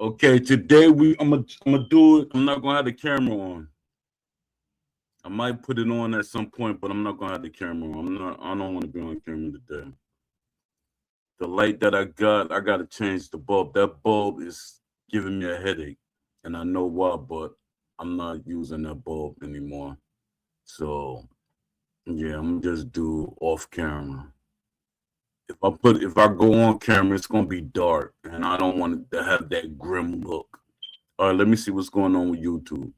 Okay, today I'm gonna do it. I'm not gonna have the camera on. I might put it on at some point, but I'm not gonna have the camera on. I don't want to be on camera today. The light that I gotta change the bulb. That bulb is giving me a headache, and I know why, but I'm not using that bulb anymore. So yeah, I'm gonna just do off camera. If I go on camera, it's gonna be dark, and I don't want to have that grim look. All right, let me see what's going on with YouTube.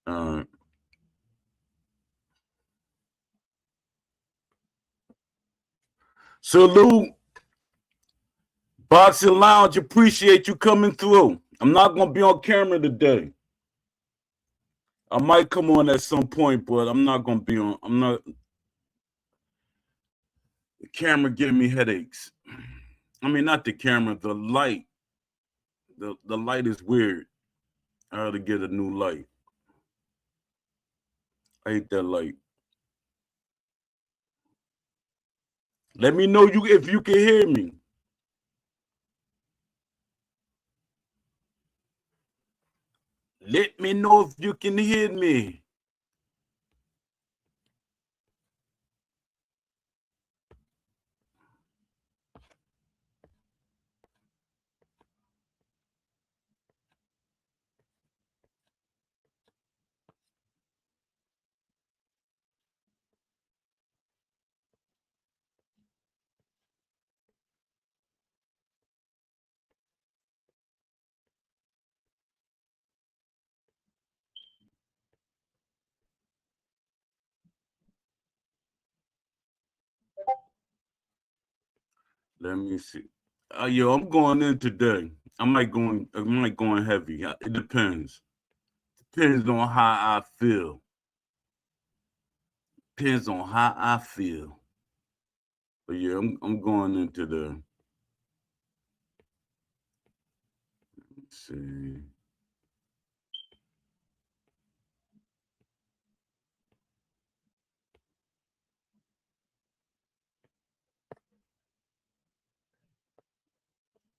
Uh, Salute, Boxing Lounge. Appreciate you coming through. I'm not gonna be on camera today. I might come on at some point, but I'm not gonna be on. I'm not. The camera giving me headaches. I mean, not the camera, the light. The light is weird. I ought to get a new light. I hate that light. Let me know if you can hear me. Let me know if you can hear me. Let me see. Yo, I'm going in today. I might going heavy. It depends. Depends on how I feel. Depends on how I feel. But yeah, I'm going into the. Let's see.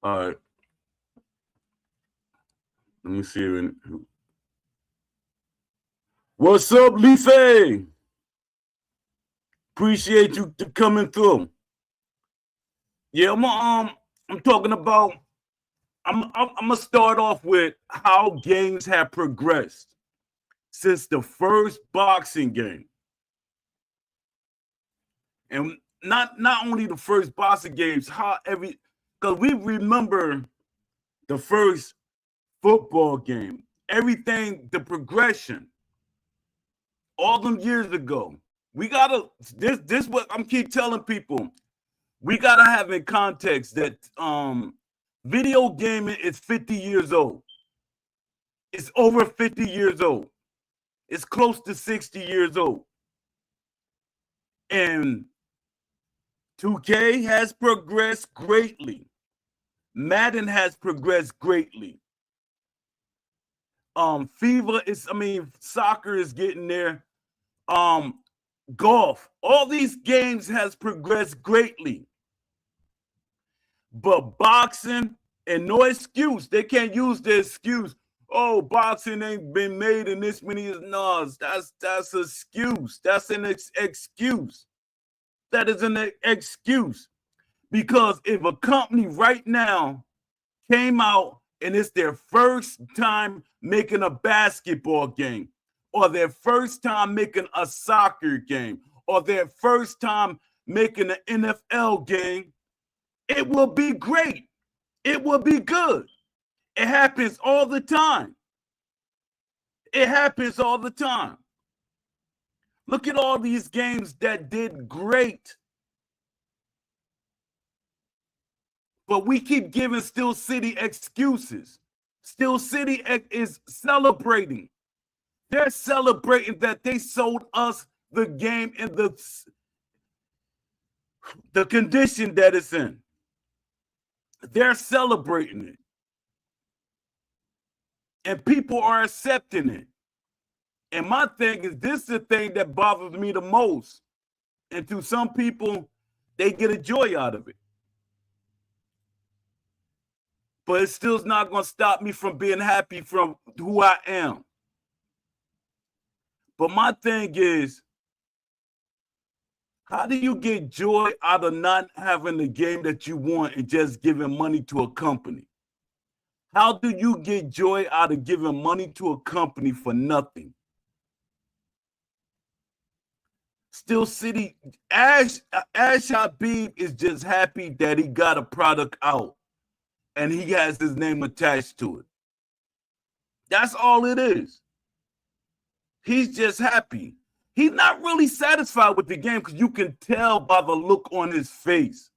All right. Let me see. What's up, Leafy? Appreciate you coming through. Yeah, I'm talking about. I'm gonna start off with how games have progressed since the first boxing game, and not only the first boxing games, how because we remember the first football game, everything, the progression, all them years ago. We gotta this what I'm keep telling people. We gotta have in context that video gaming is 50 years old. It's over 50 years old. It's close to 60 years old. And 2K has progressed greatly. Madden has progressed greatly. FIFA is, soccer is getting there. Golf, all these games has progressed greatly. But boxing, and no excuse, they can't use the excuse. Oh, boxing ain't been made in this many years. No, that's an excuse. That's an excuse. That is an excuse. Because if a company right now came out and it's their first time making a basketball game, or their first time making a soccer game, or their first time making an NFL game, it will be great. It will be good. It happens all the time. It happens all the time. Look at all these games that did great. But we keep giving Steel City excuses. Steel City is celebrating. They're celebrating that they sold us the game in the condition that it's in. They're celebrating it. And people are accepting it. And my thing is, this is the thing that bothers me the most. And to some people, they get a joy out of it. But it still's not going to stop me from being happy from who I am. But my thing is, how do you get joy out of not having the game that you want and just giving money to a company? How do you get joy out of giving money to a company for nothing? Steel City, Ash Habib is just happy that he got a product out and he has his name attached to it. That's all it is. He's just happy. He's not really satisfied with the game because you can tell by the look on his face.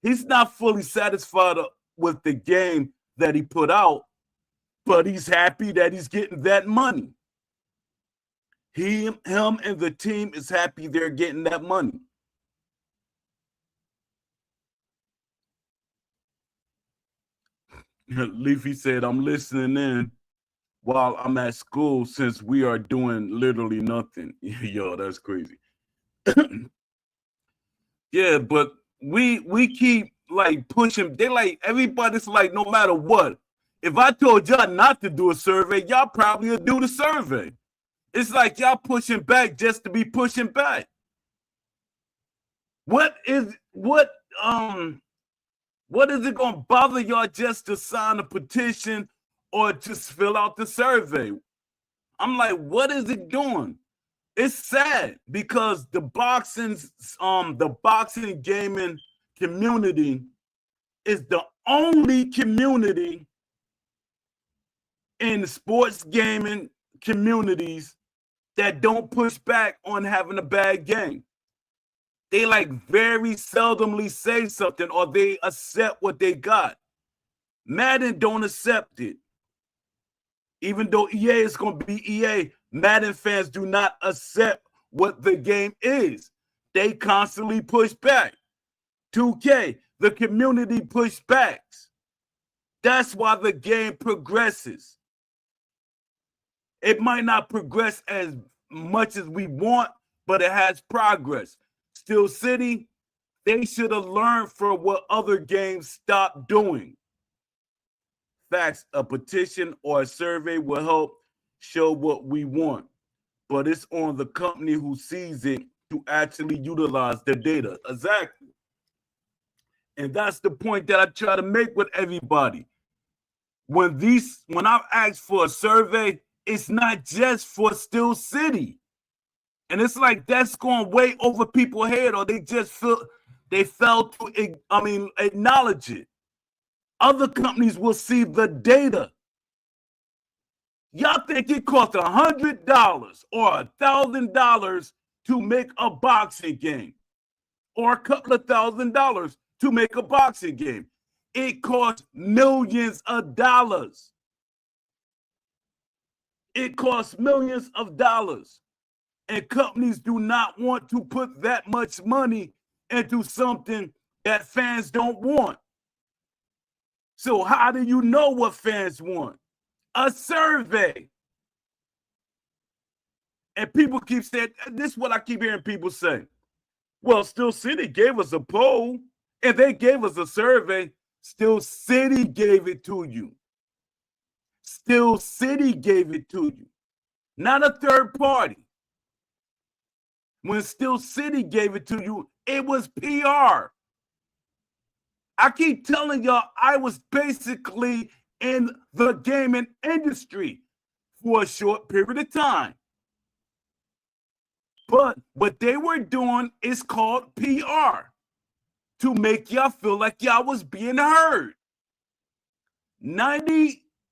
He's not fully satisfied with the game that he put out, but he's happy that he's getting that money. Him and the team is happy they're getting that money. Leafy said, I'm listening in while I'm at school since we are doing literally nothing. Yo, that's crazy. Yeah, but we keep like pushing. They like, everybody's like, no matter what, if I told y'all not to do a survey, y'all probably would do the survey. It's like y'all pushing back just to be pushing back. What is it gonna bother y'all just to sign a petition or just fill out the survey? I'm like, what is it doing? It's sad because the boxing gaming community is the only community in sports gaming communities that don't push back on having a bad game. They like very seldomly say something or they accept what they got. Madden don't accept it. Even though EA is going to be EA, Madden fans do not accept what the game is. They constantly push back. 2K, the community push backs. That's why the game progresses. It might not progress as much as we want, but it has progress. Steel City, they should have learned from what other games stopped doing. Facts, a petition or a survey will help show what we want, but it's on the company who sees it to actually utilize the data. Exactly. And that's the point that I try to make with everybody. When I've asked for a survey, it's not just for Steel City. And it's like that's going way over people's head, or they just failed to acknowledge it. Other companies will see the data. Y'all think it costs $100 or $1,000 to make a boxing game, or a couple of $1,000 to make a boxing game? It costs millions of dollars. It costs millions of dollars. And companies do not want to put that much money into something that fans don't want. So how do you know what fans want? A survey. And people keep saying, this is what I keep hearing people say. Well, Steel City gave us a poll and they gave us a survey. Steel City gave it to you. Steel City gave it to you, not a third party. When Steel City gave it to you, it was PR. I keep telling y'all, I was basically in the gaming industry for a short period of time. But what they were doing is called PR, to make y'all feel like y'all was being heard.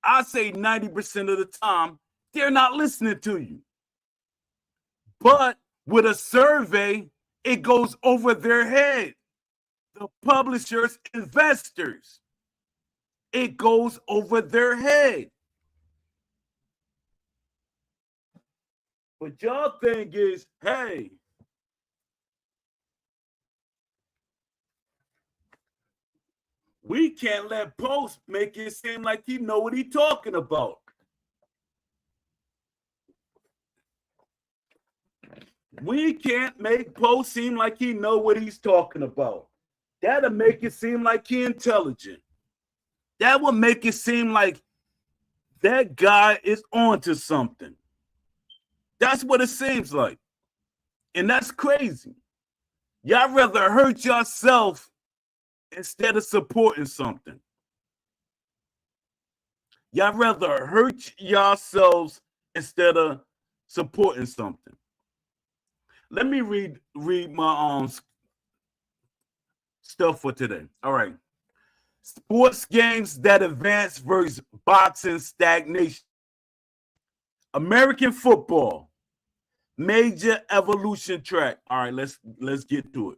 I say 90% of the time, they're not listening to you. But with a survey, it goes over their head. The publishers, investors, it goes over their head. But y'all thing is, hey, we can't let Post make it seem like he know what he talking about. We can't make Poe seem like he know what he's talking about. That'll make it seem like he intelligent. That will make it seem like that guy is onto something. That's what it seems like. And that's crazy. Y'all rather hurt yourself instead of supporting something. Y'all rather hurt yourselves instead of supporting something. Let me read my stuff for today. All right. Sports games that advance versus boxing stagnation. American football, major evolution track. All right, let's get to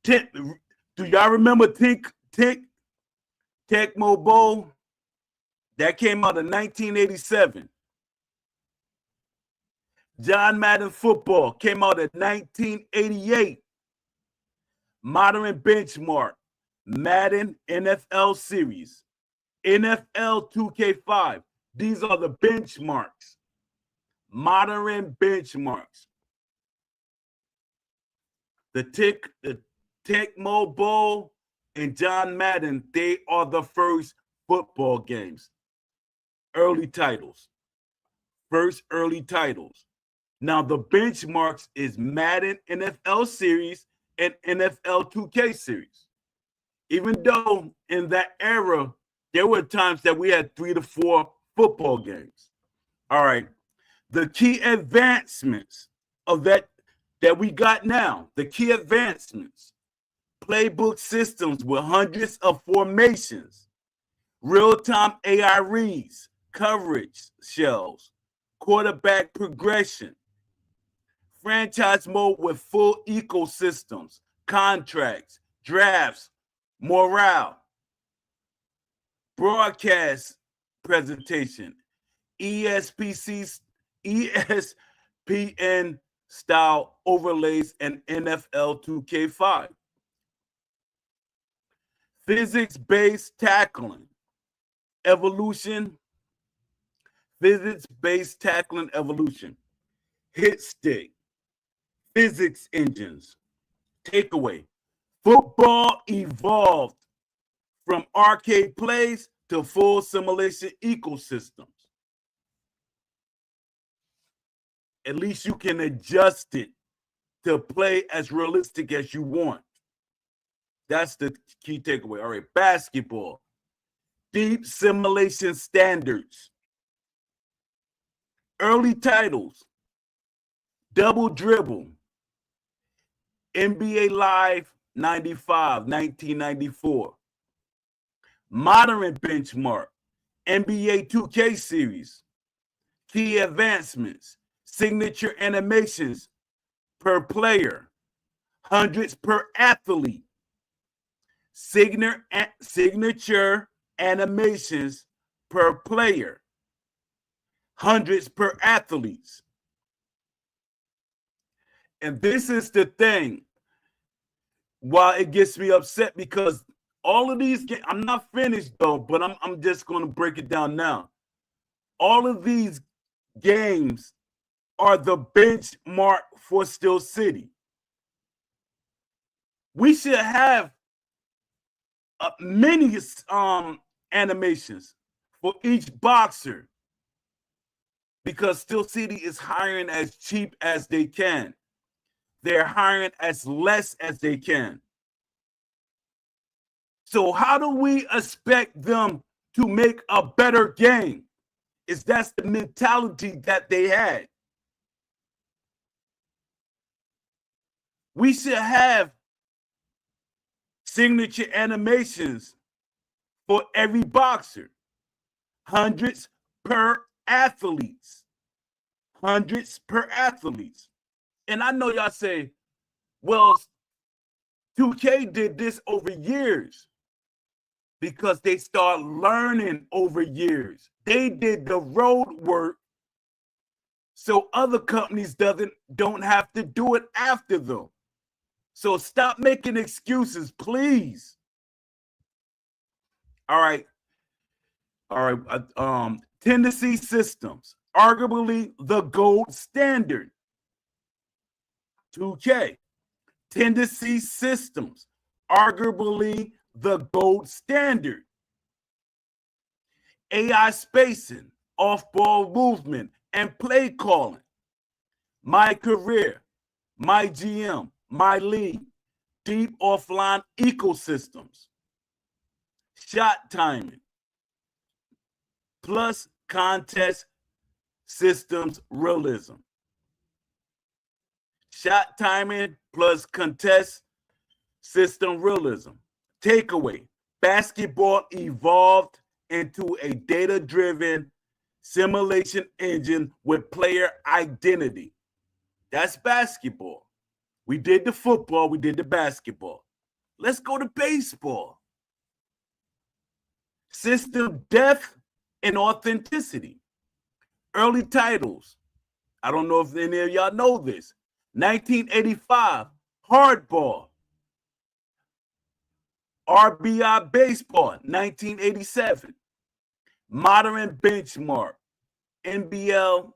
it. Do y'all remember Tecmo Bowl? That came out in 1987. John Madden Football came out in 1988. Modern Benchmark, Madden NFL Series, NFL 2K5. These are the benchmarks. Modern benchmarks. The Tecmo Bowl and John Madden, they are the first football games. Early titles. First early titles. Now the benchmarks is Madden NFL Series and NFL 2K Series. Even though in that era, there were times that we had 3 to 4 football games. All right. The key advancements of that we got now, the key advancements, playbook systems with hundreds of formations, real-time AI reads, coverage shells, quarterback progression, franchise mode with full ecosystems, contracts, drafts, morale, broadcast presentation, ESPN style overlays, and NFL 2K5. Physics-based tackling, evolution, physics-based tackling evolution, hit stick, physics engines. Takeaway: football evolved from arcade plays to full simulation ecosystems. At least you can adjust it to play as realistic as you want. That's the key takeaway. All right, basketball, deep simulation standards. Early titles, double dribble, NBA Live 95, 1994. Modern benchmark, NBA 2K series. Key advancements, signature animations per player, hundreds per athlete. Signature animations per player, hundreds per athletes. And this is the thing why it gets me upset, because all of these games, I'm not finished though, but I'm just going to break it down now. All of these games are the benchmark for Steel City. We should have many animations for each boxer, because Steel City is hiring as cheap as they can. They're hiring as less as they can. So how do we expect them to make a better game? That's the mentality that they had. We should have signature animations for every boxer, hundreds per athletes, hundreds per athletes. And I know y'all say, well, 2K did this over years, because they start learning over years. They did the road work so other companies don't have to do it after them. So stop making excuses, please. All right. Tennessee Systems, arguably the gold standard. 2K. Tendency systems, arguably the gold standard. AI spacing, off-ball movement, and play calling. My career, my GM, my league, deep offline ecosystems. Shot timing, plus contest systems realism. Shot timing plus contest system realism. Takeaway, basketball evolved into a data-driven simulation engine with player identity. That's basketball. We did the football, we did the basketball. Let's go to baseball. System depth and authenticity. Early titles. I don't know if any of y'all know this. 1985, Hardball. RBI Baseball, 1987. Modern Benchmark. NLB,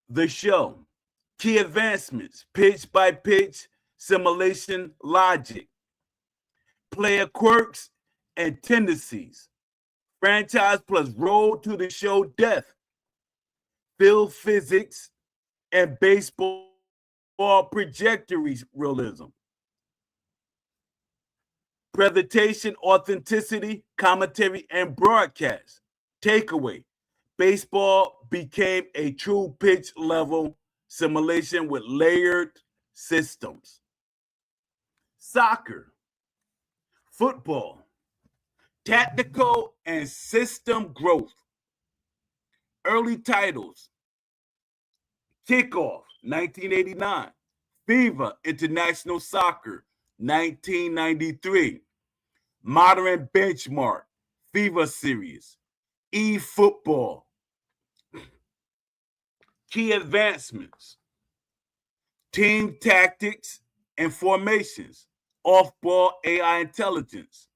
The Show. Key advancements, pitch by pitch, simulation logic. Player quirks and tendencies. Franchise plus road to the show death. Field physics and baseball trajectory realism. Presentation, authenticity, commentary, and broadcast. Takeaway, baseball became a true pitch level simulation with layered systems. Soccer, football, tactical and system growth. Early titles, Kickoff, 1989. FIFA International Soccer, 1993. Modern Benchmark, FIFA Series. eFootball. Key advancements, team tactics and formations, off-ball AI intelligence,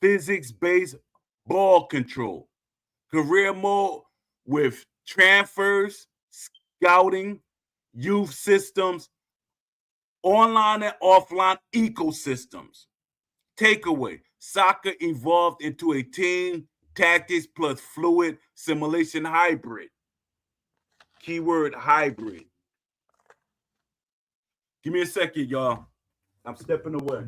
physics-based ball control, career mode with transfers, scouting, youth systems, online and offline ecosystems. Takeaway, soccer evolved into a team tactics plus fluid simulation hybrid. Keyword hybrid. Give me a second, y'all. I'm stepping away.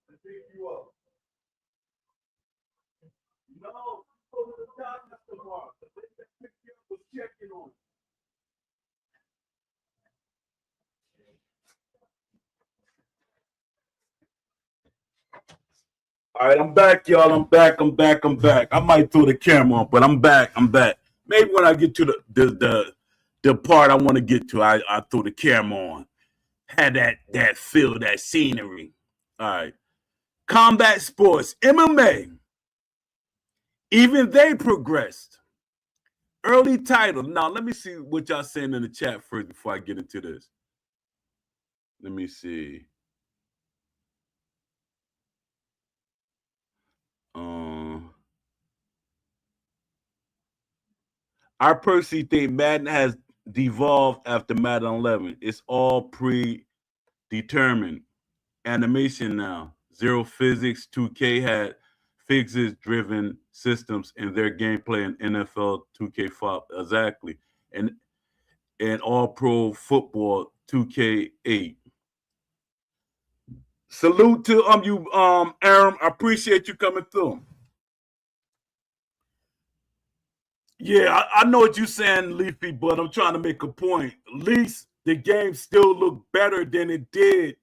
To pick you up. No, go to the doctor tomorrow. The lady that picked you up was checking on you. All right, I'm back, y'all. I'm back. I might throw the camera on, but I'm back. Maybe when I get to the part I want to get to, I throw the camera on. Had that feel, that scenery. All right. Combat sports, MMA. Even they progressed. Early title. Now, let me see what y'all saying in the chat first before I get into this. Let me see. I personally think Madden has devolved after Madden 11. It's all predetermined animation now. Zero physics. 2K had physics-driven systems in their gameplay in NFL 2K5. Exactly. And all pro football 2K8. Salute to you, Aaron. I appreciate you coming through. Yeah, I know what you're saying, Leafy, but I'm trying to make a point. At least the game still looked better than it did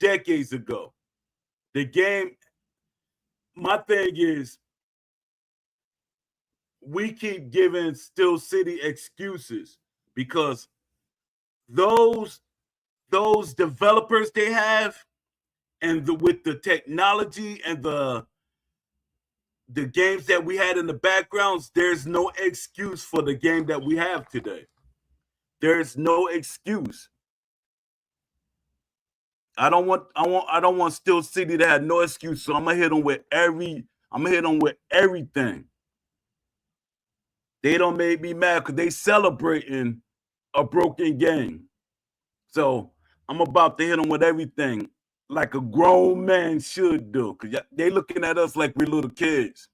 decades ago. The game, my thing is, we keep giving Steel City excuses because those developers they have, and with the technology and the games that we had in the backgrounds, there's no excuse for the game that we have today. There's no excuse. I don't want Steel City to have no excuse. So I'm gonna hit them with everything. They don't make me mad because they celebrating a broken game. So I'm about to hit them with everything like a grown man should do. Because they looking at us like we're little kids.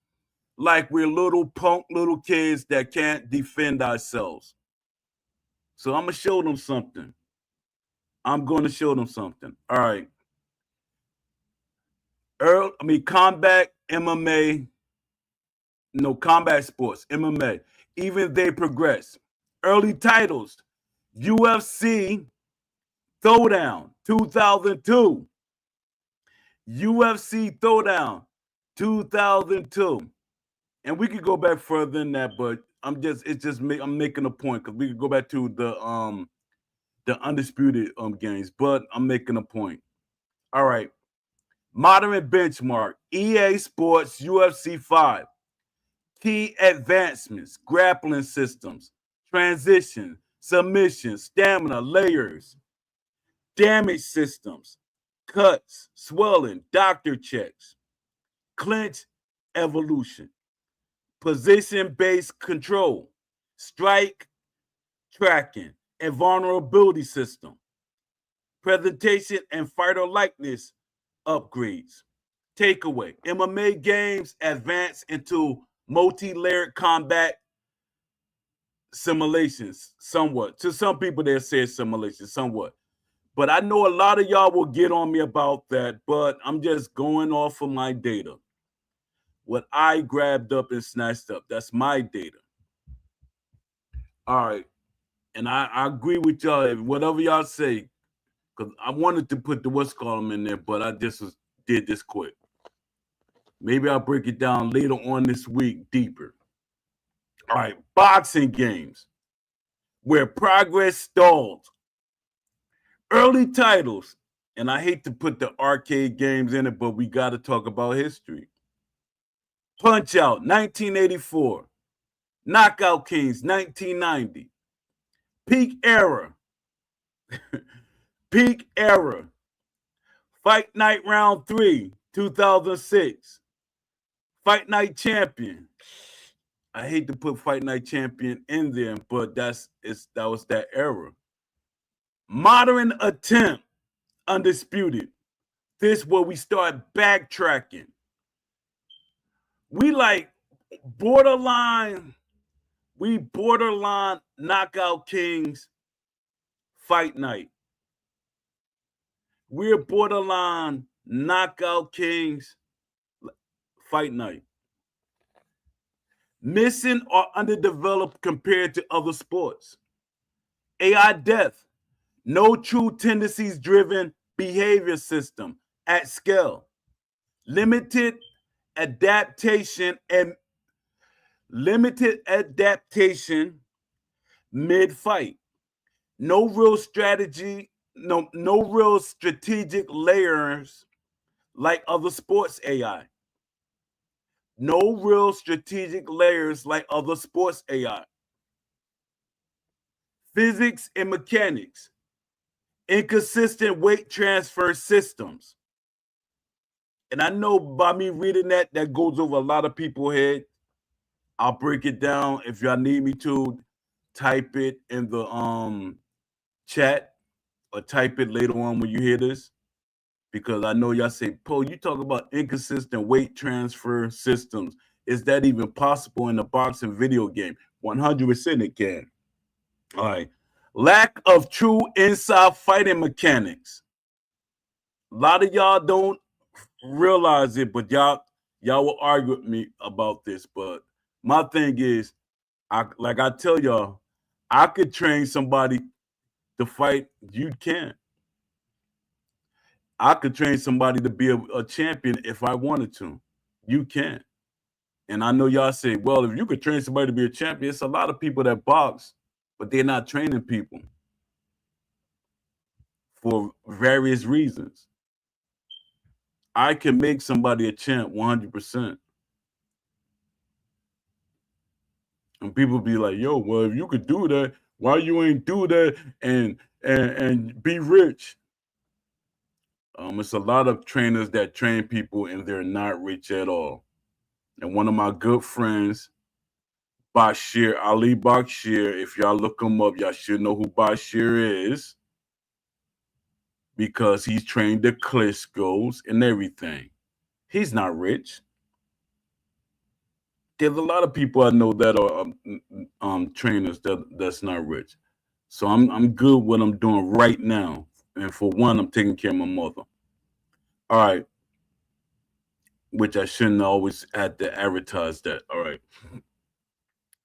Like we're little kids that can't defend ourselves. So I'm going to show them something. I'm going to show them something. All right. Combat MMA. No, combat sports, MMA. Even they progress. Early titles. UFC Throwdown 2002. UFC Throwdown 2002. And we could go back further than that, but I'm making a point because we could go back to the undisputed games, but I'm making a point. All right. Modern benchmark, EA Sports UFC 5. Key advancements, grappling systems, transition, submission, stamina, layers, damage systems, cuts, swelling, doctor checks, clinch evolution, position-based control, strike tracking, and vulnerability system, presentation and fighter likeness upgrades. Takeaway, MMA games advance into multi-layered combat simulations somewhat. To some people, they'll say simulations somewhat. But I know a lot of y'all will get on me about that, but I'm just going off of my data. What I grabbed up and snatched up, that's my data. All right. And I agree with y'all, whatever y'all say, because I wanted to put the what's column in there, but I just did this quick. Maybe I'll break it down later on this week deeper. All right, boxing games where progress stalled. Early titles, and I hate to put the arcade games in it, but we got to talk about history. Punch-Out, 1984. Knockout Kings, 1990. Peak Era. Peak Era. Fight Night Round 3, 2006. Fight Night Champion. I hate to put Fight Night Champion in there, but that was that era. Modern Attempt, Undisputed. This is where we start backtracking. We like borderline Knockout Kings Fight Night. We're borderline Knockout Kings Fight Night. Missing or underdeveloped compared to other sports. AI Death. No true tendencies driven behavior system at scale. Limited adaptation mid-fight. No real strategy, no real strategic layers like other sports AI. No real strategic layers like other sports AI. Physics and mechanics. Inconsistent weight transfer systems. And I know by me reading that goes over a lot of people's head. I'll break it down. If y'all need me to, type it in the chat or type it later on when you hear this. Because I know y'all say, Poe, you talk about inconsistent weight transfer systems. Is that even possible in a boxing video game? 100% it can. All right. Lack of true inside fighting mechanics. A lot of y'all don't realize it, but y'all will argue with me about this. But my thing is, I tell y'all, I could train somebody to fight. You can't. I could train somebody to be a champion if I wanted to. You can. And I know y'all say, well, if you could train somebody to be a champion, it's a lot of people that box, but they're not training people for various reasons. I can make somebody a champ 100%. And people be like, yo, well, if you could do that, why you ain't do that and be rich? It's a lot of trainers that train people and they're not rich at all. And one of my good friends, Bashir, Ali Bakshir, if y'all look him up, y'all should know who Bashir is because he's trained the Klitschko's and everything. He's not rich. There's a lot of people I know that are trainers that's not rich. So I'm good what I'm doing right now. And for one, I'm taking care of my mother. All right. Which I shouldn't always have to advertise that. All right.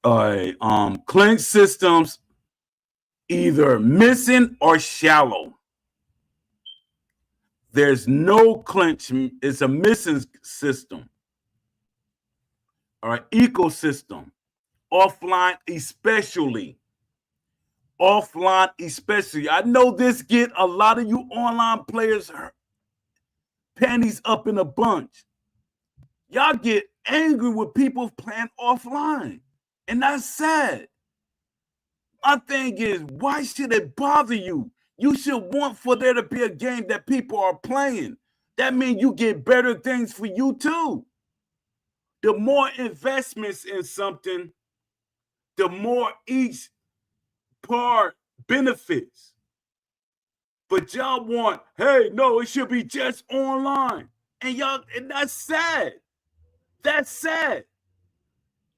All right. Clinch systems either missing or shallow. There's no clinch. It's a missing system. All right. Ecosystem. Offline especially. Offline especially. I know this get a lot of you online players panties up in a bunch. Y'all get angry with people playing offline. And that's sad. My thing is, why should it bother you? You should want for there to be a game that people are playing. That means you get better things for you too. The more investments in something, the more each part benefits. But y'all want, hey, no, it should be just online. And that's sad. That's sad.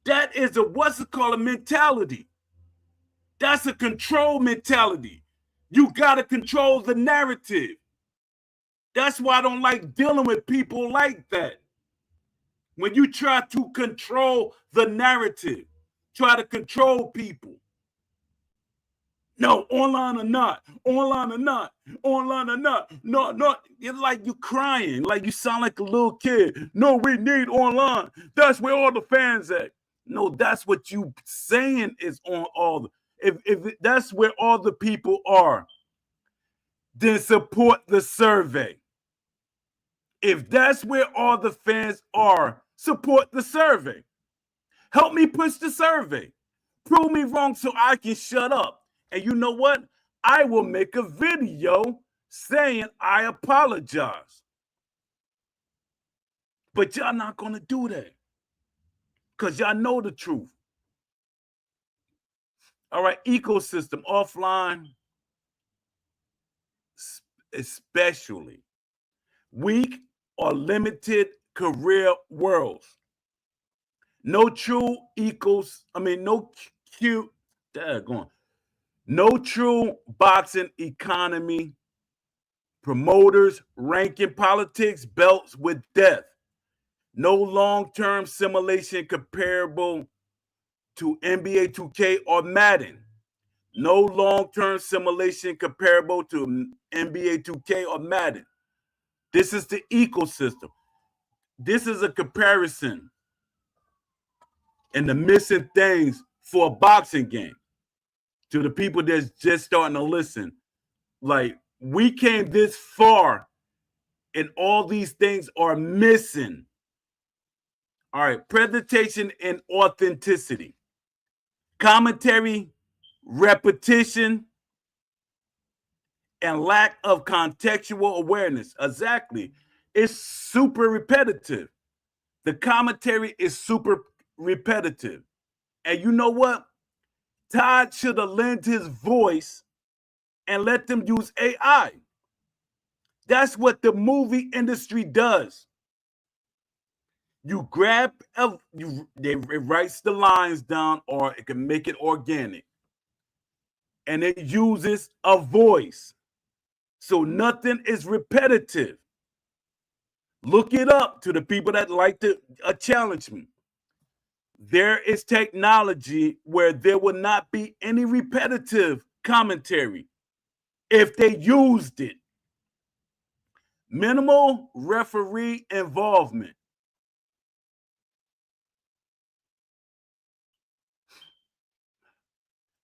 That is a mentality. That's a control mentality. You got to control the narrative. That's why I don't like dealing with people like that. When you try to control the narrative, try to control people. No, online or not, online or not, online or not. No, it's like you crying, like you sound like a little kid. No, we need online. That's where all the fans at. No, that's what you saying is on all the. If that's where all the people are, then support the survey. If that's where all the fans are, support the survey. Help me push the survey. Prove me wrong so I can shut up. And you know what? I will make a video saying I apologize. But y'all not going to do that because y'all know the truth. All right, ecosystem, offline, especially weak or limited career worlds. No true no true boxing economy, promoters, ranking politics, belts with death. No long-term simulation comparable to NBA 2K or Madden. No long-term simulation comparable to NBA 2K or Madden. This is the ecosystem. This is a comparison and the missing things for a boxing game to the people that's just starting to listen. Like, we came this far and all these things are missing. All right, presentation and authenticity. Commentary, repetition, and lack of contextual awareness. Exactly. It's super repetitive. The commentary is super repetitive. And you know what? Todd should have lent his voice and let them use AI. That's what the movie industry does. You grab, it writes the lines down, or it can make it organic. And it uses a voice. So nothing is repetitive. Look it up to the people that like to challenge me. There is technology where there will not be any repetitive commentary if they used it. Minimal referee involvement.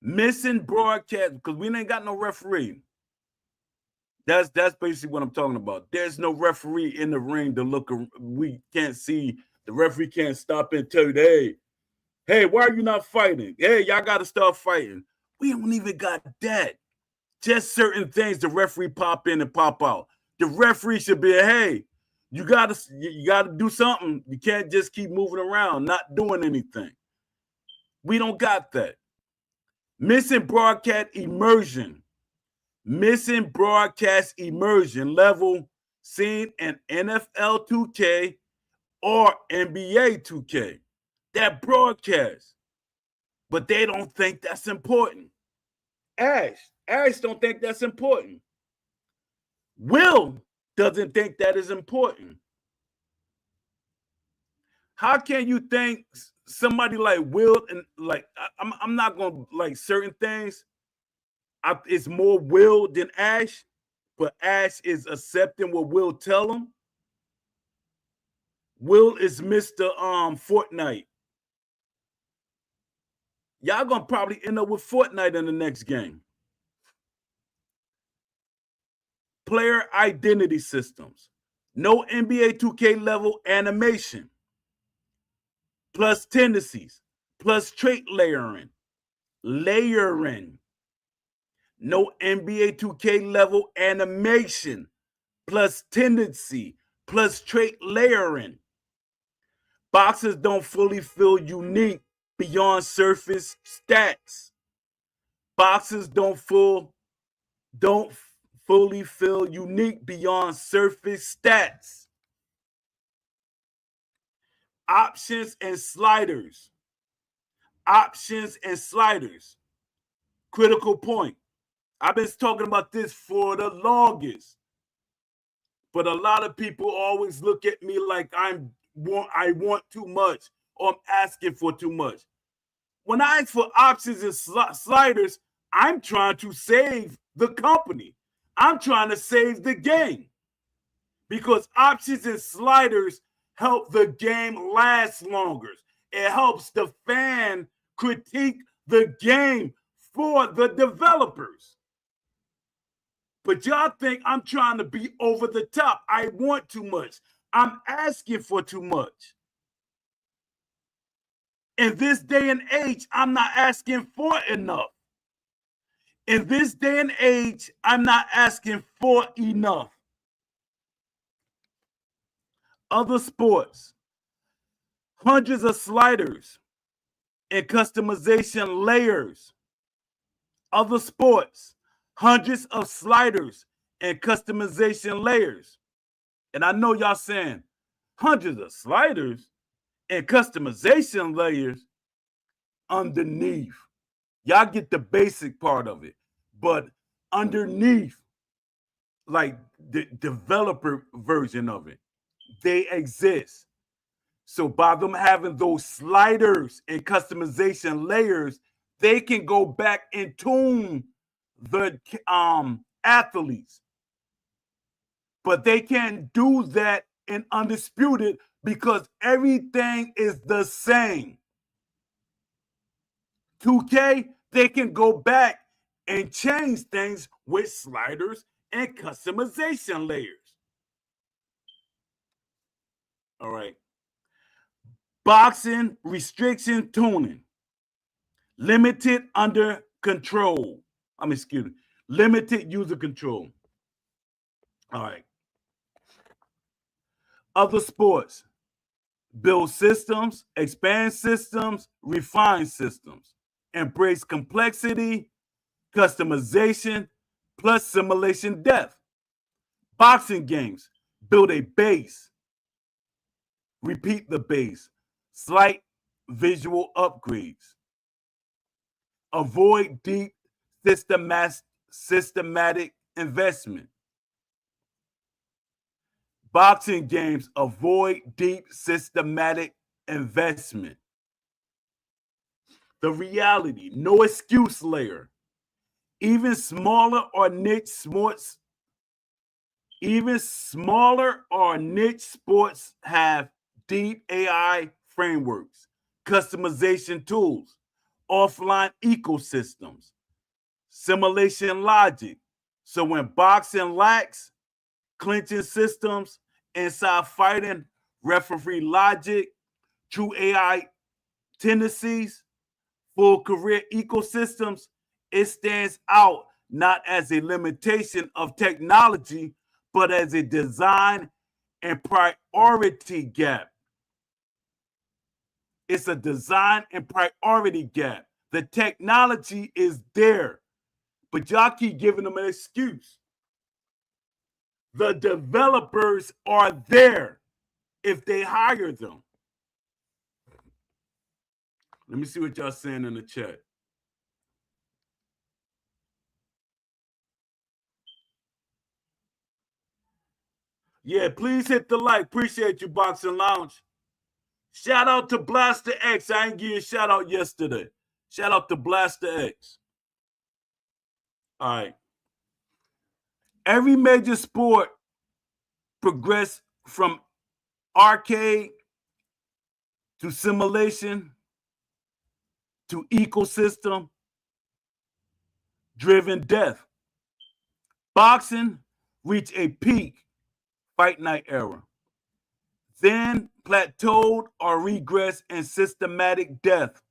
Missing broadcast because we ain't got no referee. That's basically what I'm talking about. There's no referee in the ring to look. We can't see. The referee can't stop and tell you, hey, why are you not fighting? Hey, y'all got to start fighting. We don't even got that. Just certain things the referee pop in and pop out. The referee should be, hey, you gotta do something. You can't just keep moving around, not doing anything. We don't got that. Missing broadcast immersion. Missing broadcast immersion level seen in NFL 2K or NBA 2K. That broadcast. But they don't think that's important. Ash don't think that's important. Will doesn't think that is important. How can you think somebody like Will and like I'm not gonna like certain things? It's more Will than Ash, but Ash is accepting what Will tell him. Will is Mr. Fortnite. Y'all gonna probably end up with Fortnite in the next game. Player identity systems. No NBA 2K level animation. Plus tendencies. Plus trait layering. No NBA 2K level animation. Plus tendency. Plus trait layering. Boxers don't fully feel unique beyond surface stats. Boxers don't fully feel unique beyond surface stats. Options and sliders. Options and sliders. Critical point. I've been talking about this for the longest. But a lot of people always look at me like I want too much or I'm asking for too much. When I ask for options and sliders, I'm trying to save the company. I'm trying to save the game. Because options and sliders help the game last longer. It helps the fan critique the game for the developers. But y'all think I'm trying to be over the top. I want too much. I'm asking for too much. In this day and age, I'm not asking for enough. In this day and age, I'm not asking for enough. Other sports, hundreds of sliders and customization layers. Other sports, hundreds of sliders and customization layers. And I know y'all saying hundreds of sliders and customization layers underneath. Y'all get the basic part of it. But underneath, like the developer version of it, they exist. So by them having those sliders and customization layers, they can go back and tune the athletes. But they can't do that in Undisputed because everything is the same. 2K, they can go back and change things with sliders and customization layers. All right. Boxing restriction tuning. Limited under control. Limited user control. All right. Other sports. Build systems, expand systems, refine systems. Embrace complexity, customization, plus simulation depth. Boxing games. Build a base. Repeat the base. Slight visual upgrades. Avoid deep systematic investment. Boxing games avoid deep systematic investment. The reality, no excuse layer. Even smaller or niche sports Even smaller or niche sports have deep AI frameworks, customization tools, offline ecosystems, simulation logic. So when boxing lacks clinching systems, inside fighting, referee logic, true AI tendencies, full career ecosystems, it stands out not as a limitation of technology, but as a design and priority gap. It's a design and priority gap. The technology is there, but y'all keep giving them an excuse. The developers are there if they hire them. Let me see what y'all saying in the chat. Yeah, please hit the like. Appreciate you, Boxing Lounge. Shout out to Blaster X. I ain't give you a shout out yesterday. Shout out to Blaster X. All right. Every major sport progressed from arcade to simulation to ecosystem driven death. Boxing reached a peak fight night era, then plateaued or regressed in systematic death,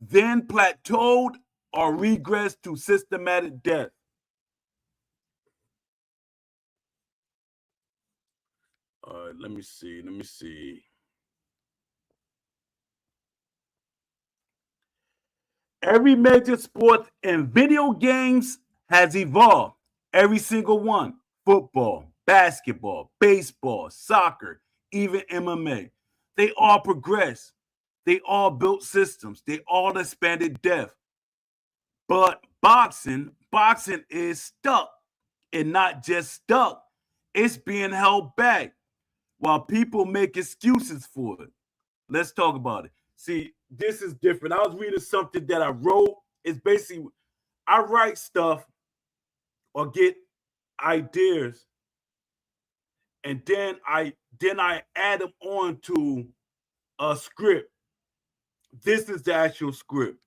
then plateaued or regressed to systematic death. All right, let me see. Every major sport in video games has evolved. Every single one. Football, basketball, baseball, soccer, even MMA. They all progressed. They all built systems. They all expanded depth. But boxing is stuck. And not just stuck. It's being held back while people make excuses for it. Let's talk about it. See, this is different. I was reading something that I wrote. It's basically, I write stuff or get ideas, and then I add them on to a script. This is the actual script.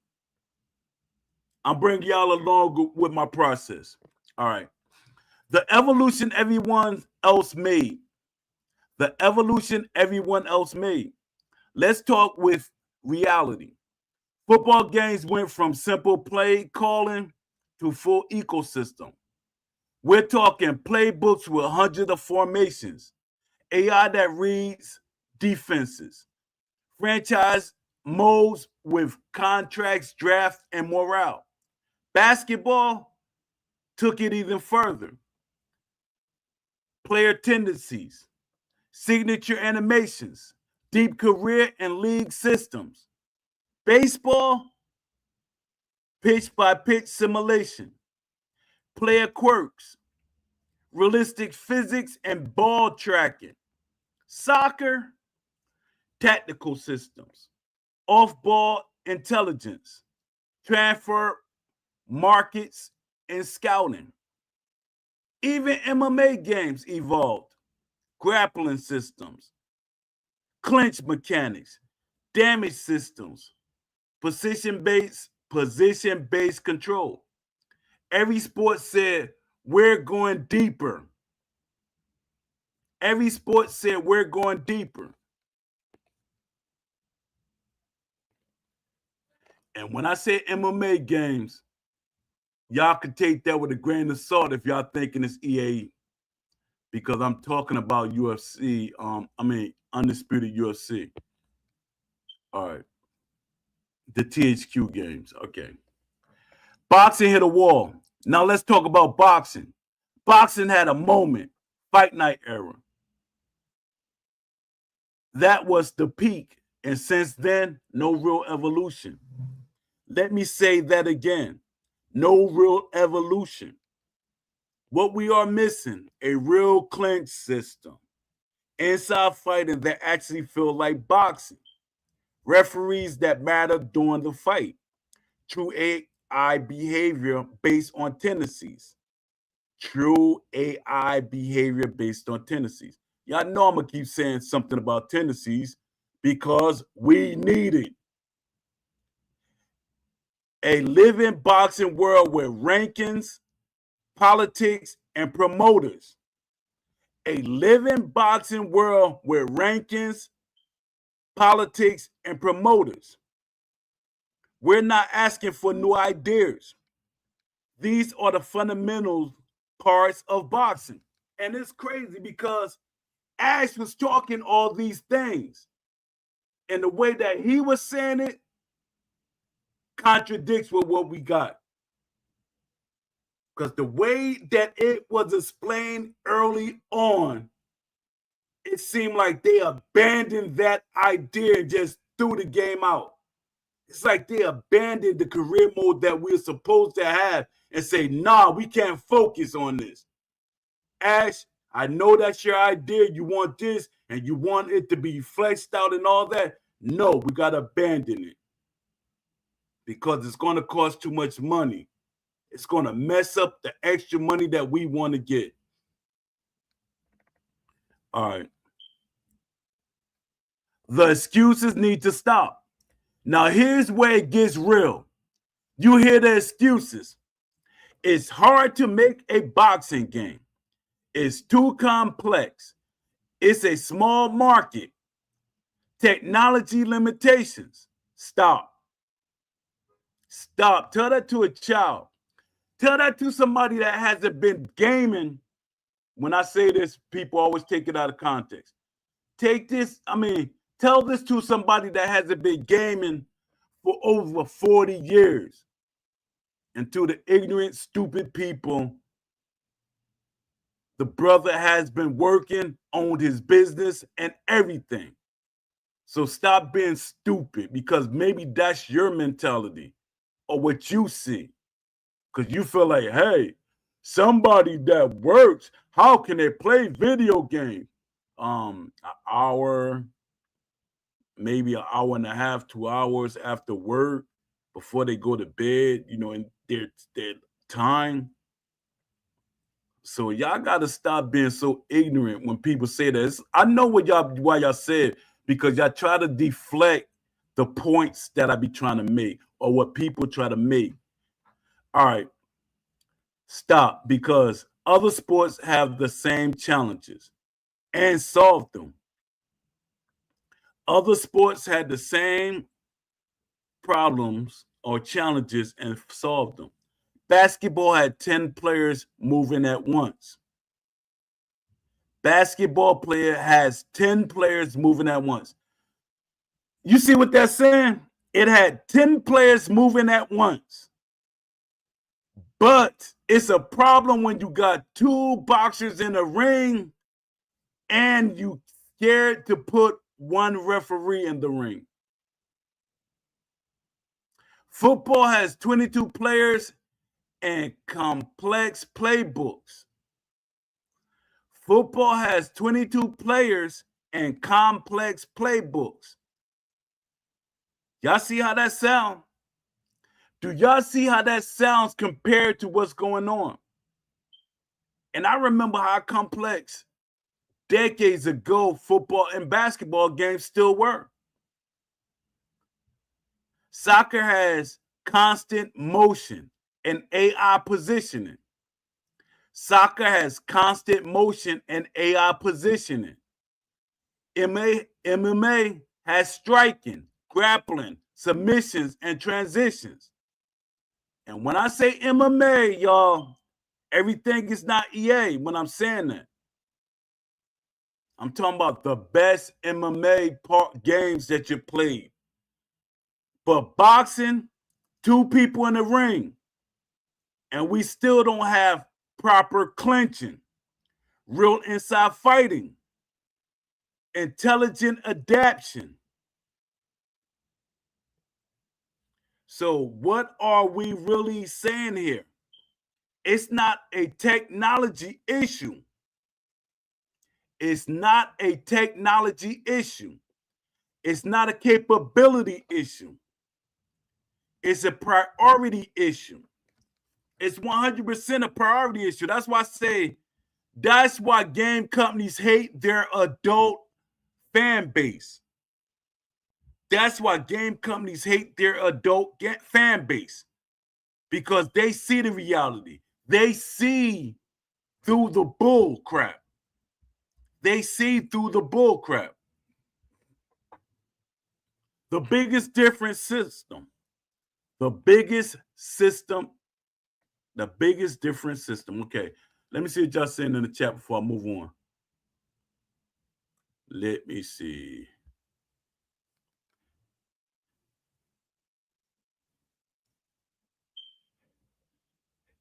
I'm bringing y'all along with my process. All right. The evolution everyone else made. The evolution everyone else made. Let's talk with reality. Football games went from simple play calling to full ecosystem. We're talking playbooks with hundreds of formations, AI that reads defenses, franchise modes with contracts, draft, and morale. Basketball took it even further. Player tendencies, signature animations, deep career and league systems. Baseball, pitch by pitch simulation, player quirks, realistic physics and ball tracking. Soccer, tactical systems, off ball intelligence, transfer markets, and scouting. Even MMA games evolved. Grappling systems, clinch mechanics, damage systems, position-based control. Every sport said, we're going deeper. Every sport said, we're going deeper. And when I say MMA games, y'all can take that with a grain of salt if y'all thinking it's EA, because I'm talking about UFC. Undisputed UFC. All right. The THQ games. Okay. Boxing hit a wall. Now let's talk about boxing. Boxing had a moment. Fight night era. That was the peak. And since then, no real evolution. Let me say that again. No real evolution. What we are missing, a real clinch system. Inside fighting that actually feel like boxing. Referees that matter during the fight. True AI behavior based on tendencies. true AI behavior based on tendencies. Y'all know I'm going to keep saying something about tendencies because we need it. A living boxing world with rankings, politics, and promoters. A living boxing world with rankings, politics, and promoters. We're not asking for new ideas. These are the fundamental parts of boxing. And it's crazy because Ash was talking all these things. And the way that he was saying it contradicts with what we got. Because the way that it was explained early on, it seemed like they abandoned that idea and just threw the game out. It's like they abandoned the career mode that we're supposed to have and say, nah, we can't focus on this. Ash, I know that's your idea. You want this and you want it to be fleshed out and all that. No, we got to abandon it because it's going to cost too much money. It's going to mess up the extra money that we want to get. All right. The excuses need to stop. Now, here's where it gets real. You hear the excuses. It's hard to make a boxing game. It's too complex. It's a small market. Technology limitations. Stop. Stop. Tell that to a child. Tell that to somebody that hasn't been gaming. When I say this, people always take it out of context. Tell this to somebody that hasn't been gaming for over 40 years. And to the ignorant, stupid people, the brother has been working, owned his business and everything. So stop being stupid because maybe that's your mentality or what you see. Because you feel like, hey, somebody that works, how can they play video games? An hour, maybe an hour and a half, 2 hours after work before they go to bed, in their time. So y'all got to stop being so ignorant when people say that. I know why y'all said, because y'all try to deflect the points that I be trying to make or what people try to make. All right. Stop, because other sports have the same challenges and solve them. Other sports had the same problems or challenges and solved them. Basketball had 10 players moving at once. Basketball player has 10 players moving at once. You see what that's saying? It had 10 players moving at once. But it's a problem when you got 2 boxers in a ring and you scared to put 1 referee in the ring. Football has 22 players and complex playbooks. Football has 22 players and complex playbooks. Y'all see how that sounds? Do y'all see how that sounds compared to what's going on? And I remember how complex decades ago football and basketball games still were. Soccer has constant motion and AI positioning. Soccer has constant motion and AI positioning. MMA has striking, grappling, submissions, and transitions. And when I say MMA, y'all, everything is not EA when I'm saying that. I'm talking about the best MMA games that you played. But boxing, 2 people in the ring, and we still don't have proper clinching, real inside fighting, intelligent adaptation. So what are we really saying here? It's not a technology issue. It's not a technology issue. It's not a capability issue. It's a priority issue. It's 100% a priority issue. That's why I say that's why game companies hate their adult fan base. That's why game companies hate their adult fan base, because they see the reality. They see through the bull crap. They see through the bull crap. The biggest different system. The biggest different system. Okay, let me see what y'all saying in the chat before I move on. Let me see.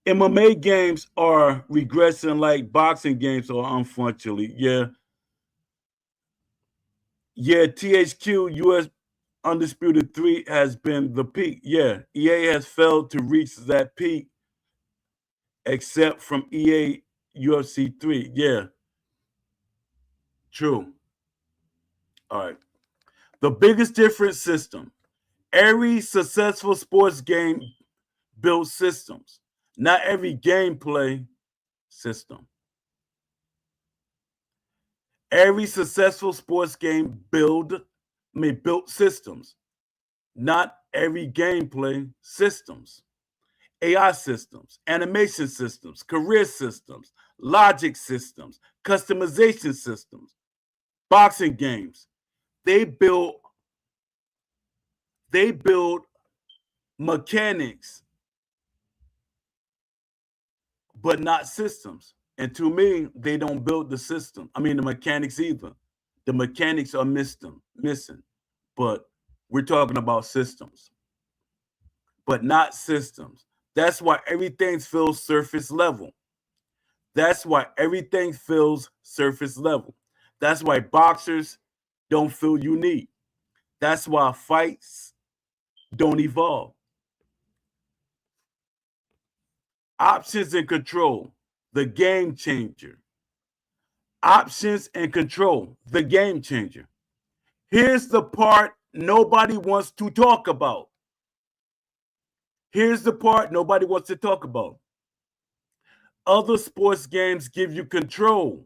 MMA games are regressing like boxing games are, unfortunately. Yeah. Yeah, THQ US Undisputed 3 has been the peak. Yeah, EA has failed to reach that peak except from EA UFC 3. Yeah. True. All right. The biggest difference system. Every successful sports game builds systems. Not every gameplay system. Every successful sports game built systems. Not every gameplay systems. AI systems, animation systems, career systems, logic systems, customization systems, boxing games. They build mechanics, but not systems. And to me, they don't build the system. I mean, the mechanics either. The mechanics are missing. But we're talking about systems, but not systems. That's why everything feels surface level. That's why everything feels surface level. That's why boxers don't feel unique. That's why fights don't evolve. Options and control, the game changer. Options and control, the game changer. Here's the part nobody wants to talk about. Here's the part nobody wants to talk about. Other sports games give you control,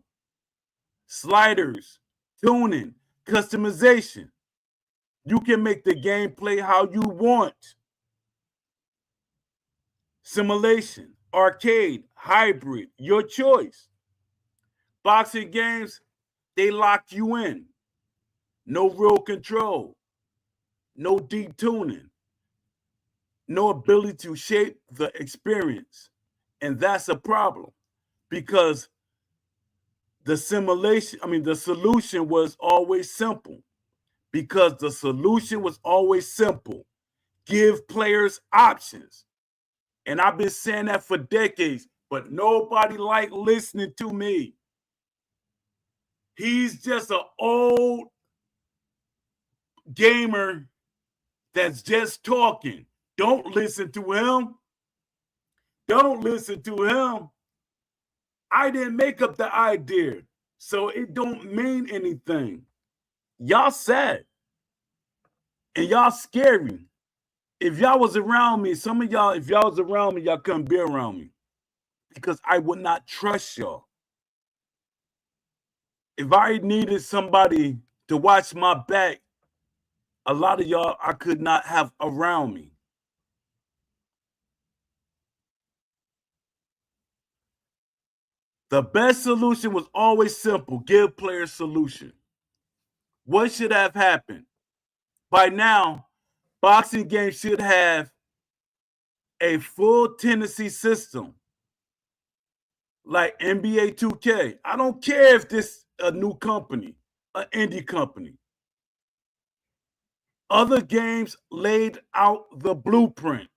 sliders, tuning, customization. You can make the game play how you want. Simulation, arcade, hybrid, your choice. Boxing games, they lock you in. No real control, no deep tuning, no ability to shape the experience. And that's a problem, because the solution was always simple. Because the solution was always simple. Give players options. And I've been saying that for decades, but nobody liked listening to me. He's just an old gamer that's just talking. Don't listen to him. Don't listen to him. I didn't make up the idea, so it don't mean anything. Y'all sad. And y'all scary. If y'all was around me, some of y'all, if y'all was around me, y'all couldn't be around me, because I would not trust y'all. If I needed somebody to watch my back, a lot of y'all I could not have around me. The best solution was always simple. Give players solution. What should have happened? By now, boxing games should have a full tendency system like NBA 2K. I don't care if this a new company, an indie company. Other games laid out the blueprint.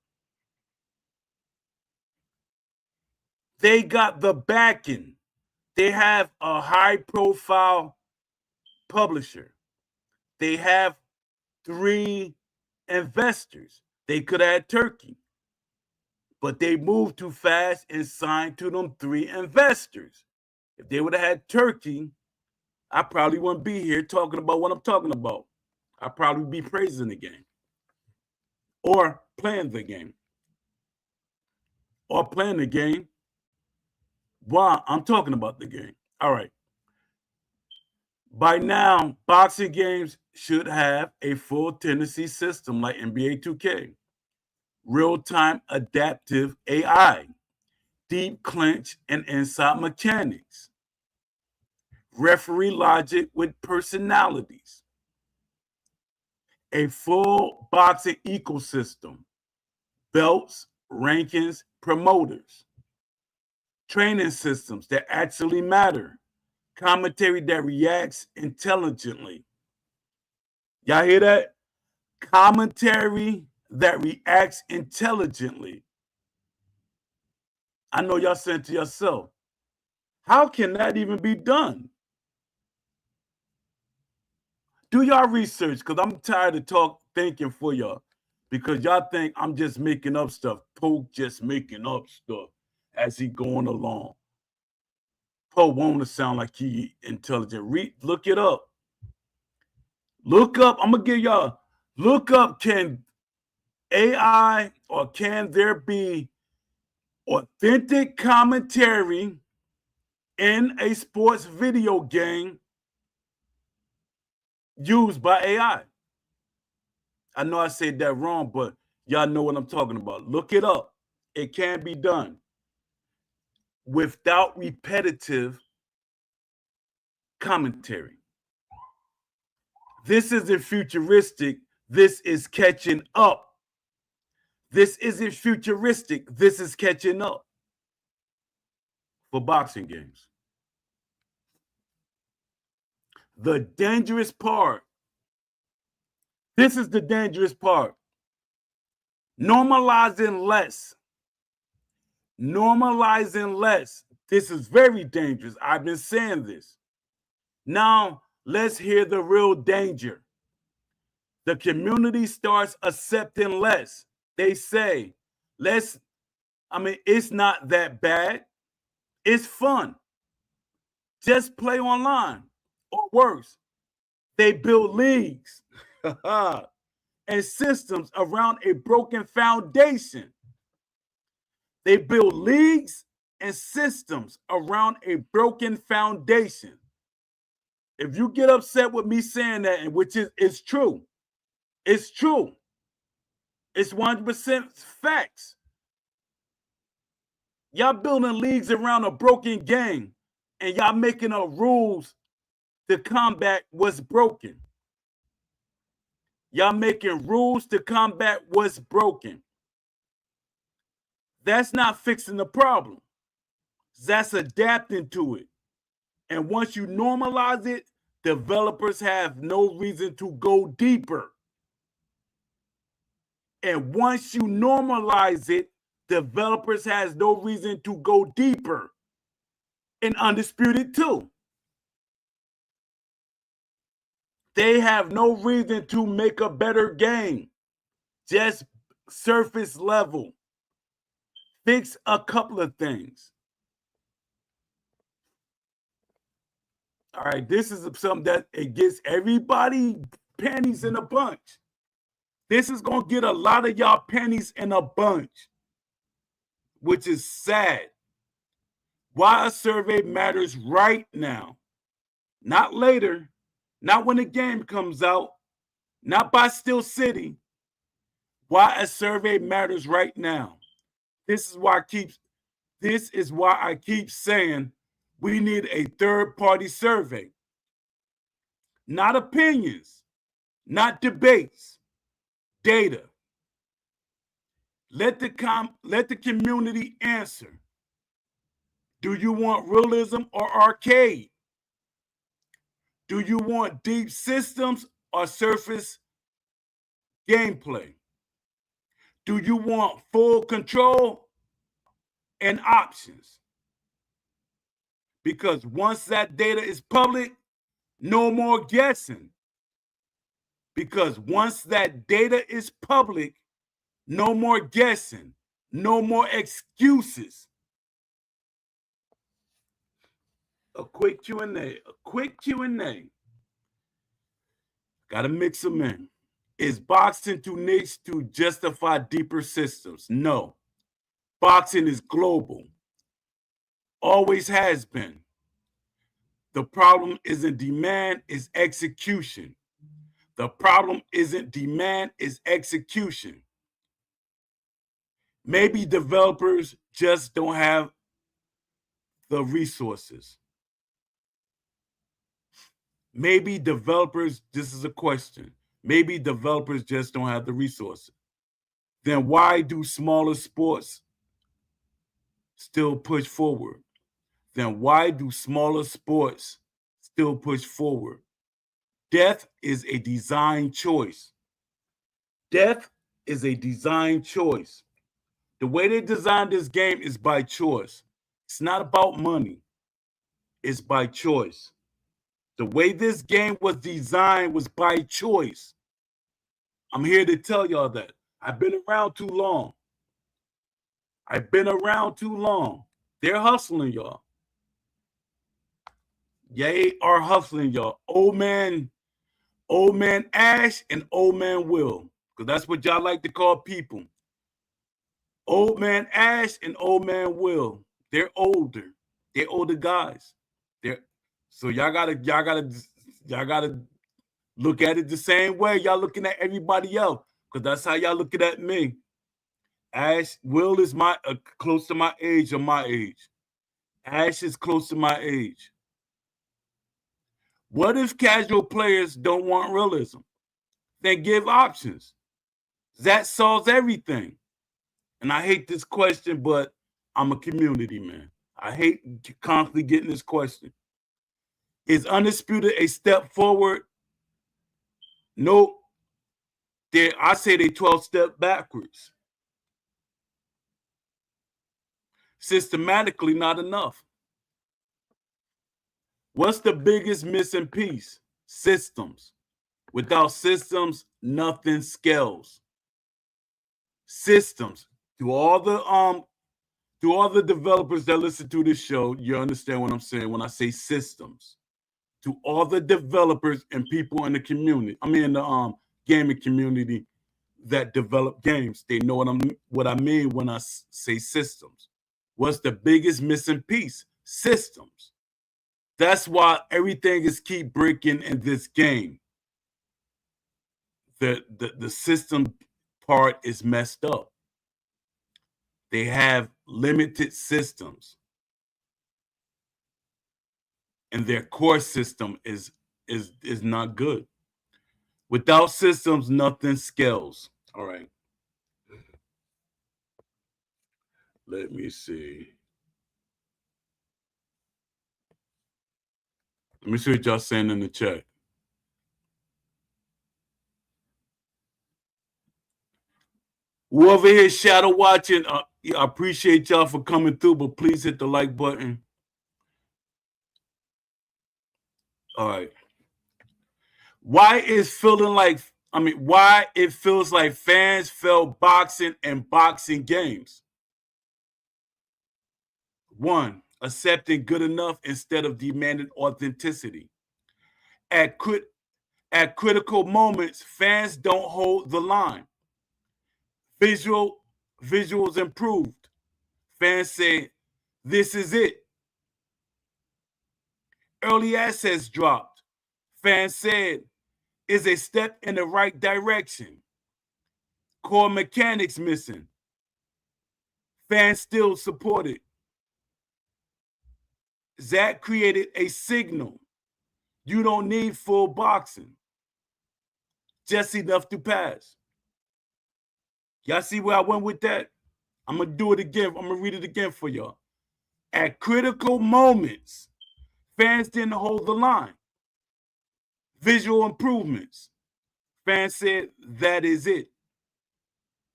They got the backing. They have a high-profile publisher. They have 3 investors. They could have had Turkey, but they moved too fast and signed to them 3 investors. If they would have had Turkey, I probably wouldn't be here talking about what I'm talking about. I'd probably be praising the game or playing the game. or playing the game while I'm talking about the game. All right. By now, boxing games should have a full tendency system like NBA 2K, real-time adaptive AI, deep clinch and inside mechanics, referee logic with personalities, a full boxing ecosystem, belts, rankings, promoters, training systems that actually matter, commentary that reacts intelligently. Y'all hear that? Commentary that reacts intelligently. I know y'all saying to yourself, how can that even be done? Do y'all research, because I'm tired of thinking for y'all, because y'all think I'm just making up stuff. Poe just making up stuff as he going along. Poe want to sound like he intelligent. Look it up. Look up. I'm going to give y'all, look up, can AI or can there be authentic commentary in a sports video game used by AI? I know I said that wrong, but y'all know what I'm talking about. Look it up. It can be done without repetitive commentary. This isn't futuristic. This is catching up. This isn't futuristic. This is catching up for boxing games. The dangerous part. This is the dangerous part. Normalizing less. Normalizing less. This is very dangerous. I've been saying this. Now, let's hear the real danger. The community starts accepting less. They say, it's not that bad. It's fun. Just play online. Or worse, they build leagues and systems around a broken foundation. They build leagues and systems around a broken foundation. If you get upset with me saying that, and which is it's true. It's true. It's 100% facts. Y'all building leagues around a broken game, and y'all making up rules to combat what's broken. Y'all making rules to combat what's broken. That's not fixing the problem. That's adapting to it. And once you normalize it, developers have no reason to go deeper. And once you normalize it, developers has no reason to go deeper. In Undisputed 2, they have no reason to make a better game. Just surface level. Fix a couple of things. All right, this is something that it gets everybody panties in a bunch. This is going to get a lot of y'all panties in a bunch, which is sad. Why a survey matters right now, not later, not when the game comes out, not by Steel City. Why a survey matters right now. This is why I keep saying we need a third-party survey. Not opinions, not debates, data. Let the community answer. Do you want realism or arcade? Do you want deep systems or surface gameplay? Do you want full control and options? Because once that data is public, no more guessing. Because once that data is public, no more guessing, no more excuses. A quick Q&A. Gotta mix them in. Is boxing too niche to justify deeper systems? No. Boxing is global. Always has been. The problem isn't demand, it's execution. The problem isn't demand, it's execution. Maybe developers just don't have the resources. Maybe developers, this is a question. Maybe developers just don't have the resources. Then why do smaller sports still push forward? Then why do smaller sports still push forward? Death is a design choice. Death is a design choice. The way they designed this game is by choice. It's not about money. It's by choice. The way this game was designed was by choice. I'm here to tell y'all that. I've been around too long. I've been around too long. They're hustling y'all. They are hustling y'all. Old man Ash and old man Will. Because that's what y'all like to call people. Old man Ash and old man Will. They're older. They're older guys. So y'all gotta look at it the same way y'all looking at everybody else. Because that's how y'all looking at me. Will is close to my age or my age. Ash is close to my age. What if casual players don't want realism? Then give options. That solves everything. And I hate this question, but I'm a community man. I hate constantly getting this question. Is Undisputed a step forward? Nope. I say they 12 steps backwards. Systematically, not enough. What's the biggest missing piece? Systems. Without systems, nothing scales. Systems. To all the developers that listen to this show, you understand what I'm saying when I say systems. To all the developers and people in the community, the gaming community that develop games, they know what I mean when I say systems. What's the biggest missing piece? Systems. That's why everything is keep breaking in this game. The system part is messed up. They have limited systems. And their core system is not good. Without systems, nothing scales. All right. Let me see. Let me see what y'all saying in the chat. Whoever here shadow watching, I appreciate y'all for coming through, but please hit the like button. All right. Why it feels like fans felt boxing and boxing games. 1, accepting good enough instead of demanding authenticity. At critical moments, fans don't hold the line. Visuals improved. Fans say, this is it. Early access dropped. Fans said, is a step in the right direction. Core mechanics missing. Fans still supported. That created a signal. You don't need full boxing. Just enough to pass. Y'all see where I went with that? I'm going to do it again. I'm going to read it again for y'all. At critical moments, fans didn't hold the line. Visual improvements. Fans said, that is it.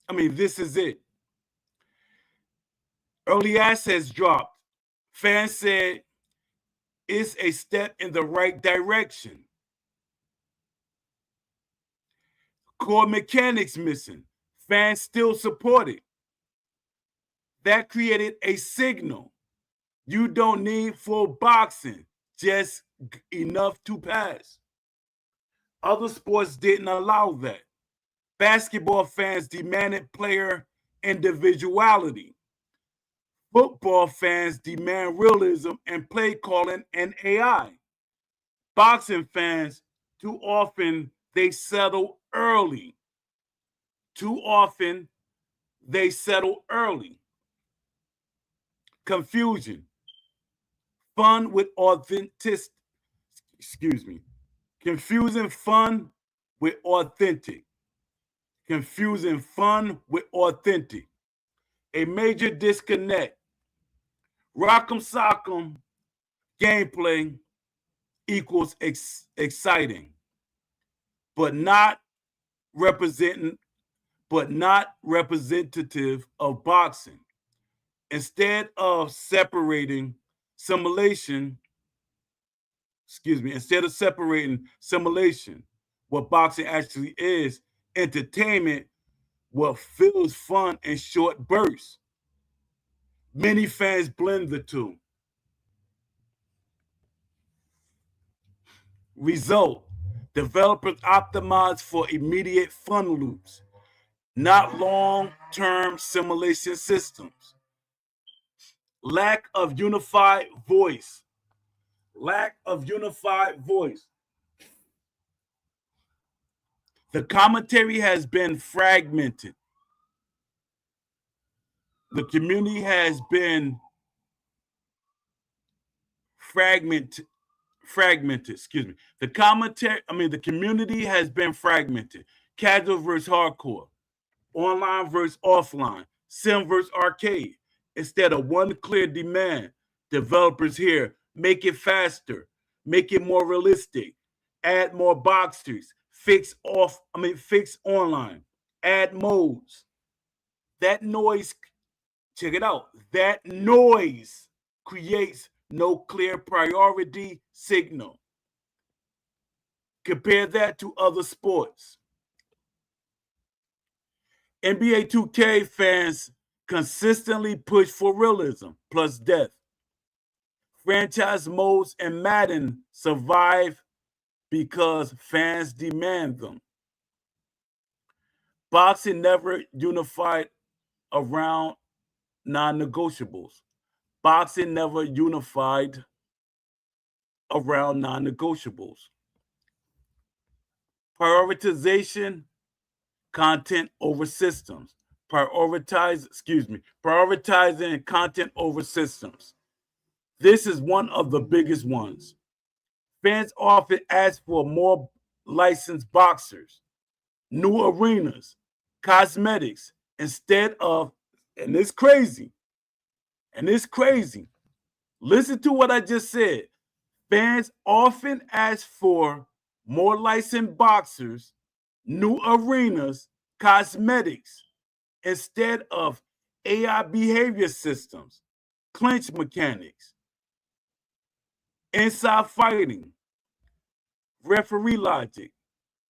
This is it. Early access dropped. Fans said, it's a step in the right direction. Core mechanics missing. Fans still supported. That created a signal. You don't need full boxing, just enough to pass. Other sports didn't allow that. Basketball fans demanded player individuality. Football fans demand realism and play calling and AI. Boxing fans, too often they settle early. Too often they settle early. Confusion. Fun with authenticity. Excuse me. Confusing fun with authentic. Confusing fun with authentic. A major disconnect. Rock'em sock'em gameplay equals exciting, but not representative of boxing. Instead of separating simulation, what boxing actually is, entertainment, what feels fun in short bursts. Many fans blend the two. Result, developers optimize for immediate fun loops, not long-term simulation systems. Lack of unified voice. Lack of unified voice. The commentary has been fragmented. The community has been fragmented. The community has been fragmented. Casual versus hardcore, online versus offline, sim versus arcade. Instead of one clear demand, developers here make it faster, make it more realistic, add more boxers, fix online, add modes. That noise, check it out. That noise creates no clear priority signal. Compare that to other sports. NBA 2K fans consistently push for realism plus death. Franchise modes in Madden survive because fans demand them. Boxing never unified around non-negotiables. Boxing never unified around non-negotiables. Prioritization, content over systems. Prioritizing content over systems. This is one of the biggest ones. Fans often ask for more licensed boxers, new arenas, cosmetics, instead of, and it's crazy. Listen to what I just said. Fans often ask for more licensed boxers, new arenas, cosmetics, instead of AI behavior systems, clinch mechanics, inside fighting, referee logic.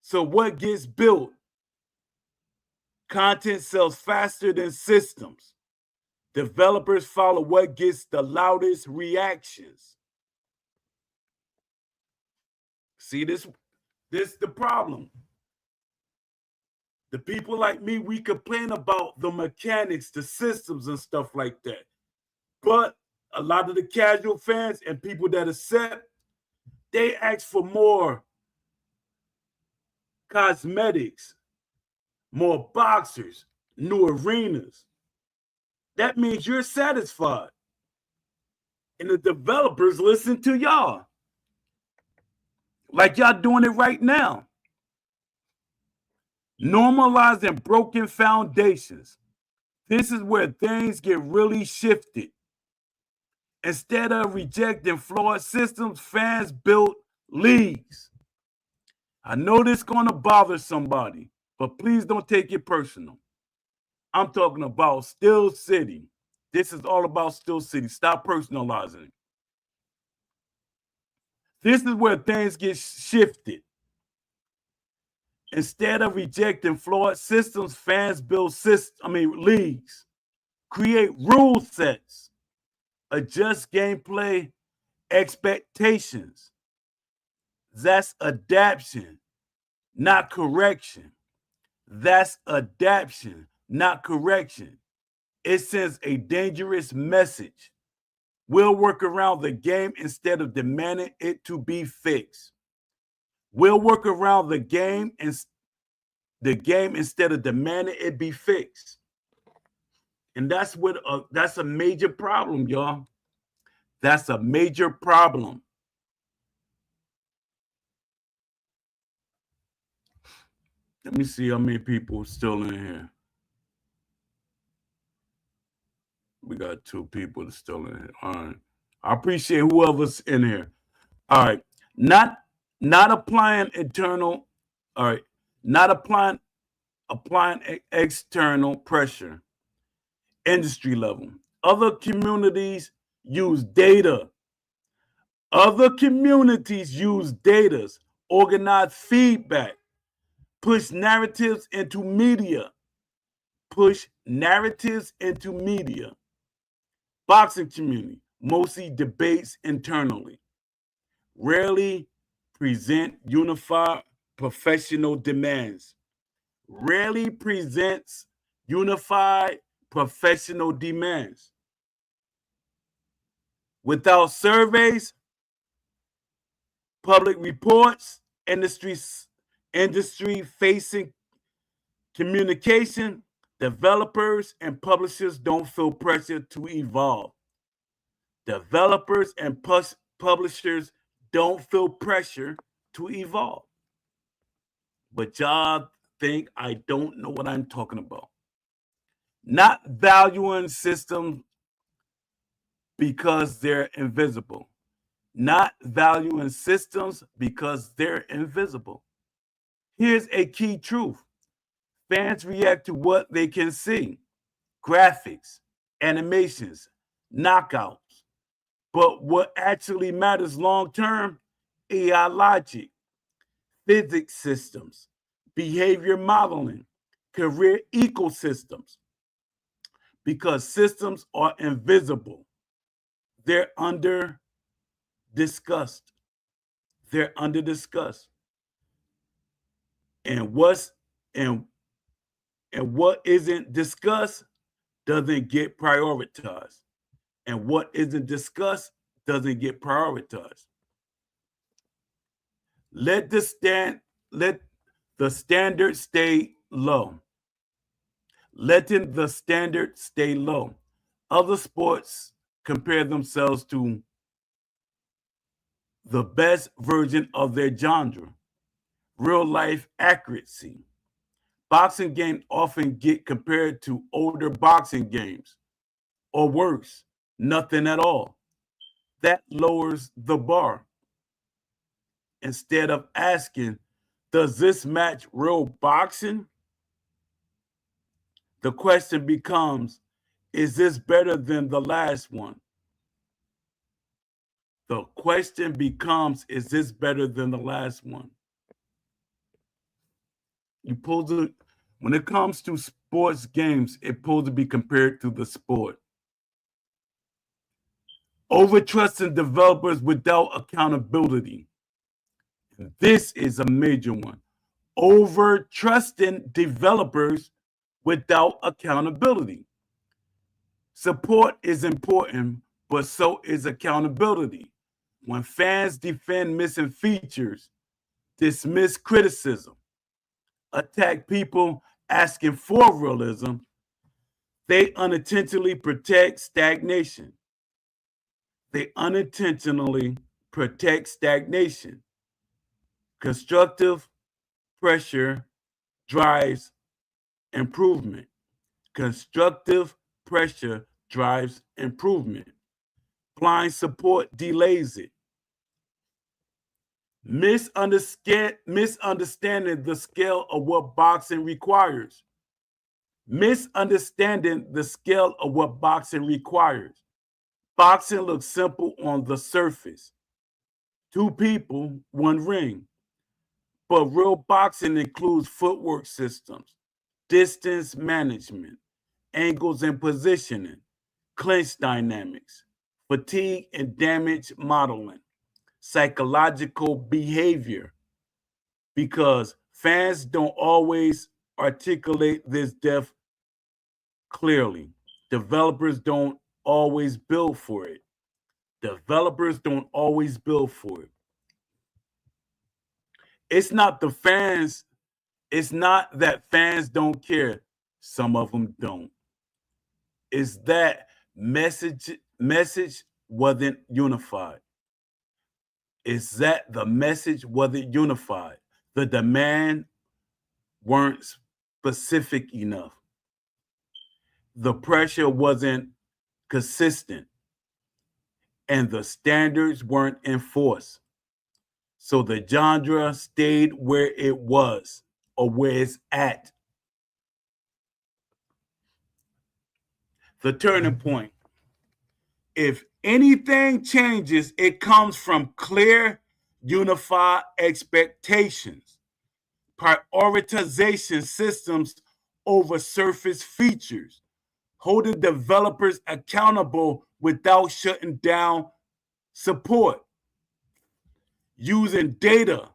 So what gets built? Content sells faster than systems. Developers follow what gets the loudest reactions. See, this is the problem. The people like me, we complain about the mechanics, the systems and stuff like that. But a lot of the casual fans and people that accept, they ask for more cosmetics, more boxers, new arenas. That means you're satisfied. And the developers listen to y'all. Like y'all doing it right now. Normalizing broken foundations. This is where things get really shifted. Instead of rejecting flawed systems, fans built leagues. I know this is going to bother somebody, but please don't take it personal. I'm talking about Steel City. This is all about Steel City. Stop personalizing it. This is where things get shifted. Instead of rejecting flawed systems, fans build leagues, create rule sets, adjust gameplay expectations. That's adaptation, not correction. That's adaptation, not correction. It sends a dangerous message. We'll work around the game instead of demanding it to be fixed. We'll work around the game instead of demanding it be fixed. And that's a major problem, y'all. That's a major problem. Let me see how many people are still in here. We got 2 people still in here. All right. I appreciate whoever's in here. All right. Not applying internal, all right. Not applying external pressure. Industry level. Other communities use data. Other communities use data, organize feedback, push narratives into media. Boxing community mostly debates internally, rarely present unified professional demands. Rarely presents unified professional demands. Without surveys, public reports, industry-facing communication, developers and publishers don't feel pressure to evolve. Developers and publishers don't feel pressure to evolve. But y'all think I don't know what I'm talking about. Not valuing systems because they're invisible. Not valuing systems because they're invisible. Here's a key truth. Fans react to what they can see. Graphics, animations, knockouts. But what actually matters long-term? AI logic, physics systems, behavior modeling, career ecosystems. Because systems are invisible. They're under discussed. And what isn't discussed doesn't get prioritized. And what isn't discussed doesn't get prioritized. Let the standard stay low. Letting the standard stay low. Other sports compare themselves to the best version of their genre. Real life accuracy. Boxing games often get compared to older boxing games, or worse, nothing at all. That lowers the bar. Instead of asking, does this match real boxing? The question becomes, is this better than the last one? The question becomes, is this better than the last one? When it comes to sports games, it's supposed to be compared to the sport. Over-trusting developers without accountability. This is a major one. Over-trusting developers without accountability. Support is important, but so is accountability. When fans defend missing features, dismiss criticism, attack people asking for realism, they unintentionally protect stagnation. Constructive pressure drives improvement. Blind support delays it. Misunderstanding the scale of what boxing requires. Boxing looks simple on the surface. 2 people, 1 ring. But real boxing includes footwork systems, distance management, angles and positioning, clinch dynamics, fatigue and damage modeling, psychological behavior, because fans don't always articulate this depth clearly. Developers don't always build for it. Developers don't always build for it. It's not the fans. It's not that fans don't care. Some of them don't. It's that message wasn't unified. It's that the message wasn't unified. The demand weren't specific enough. The pressure wasn't consistent. And the standards weren't enforced. So the genre stayed where it was or where it's at. The turning point. If anything changes, it comes from clear, unified expectations, prioritization systems over surface features, holding developers accountable without shutting down support, using data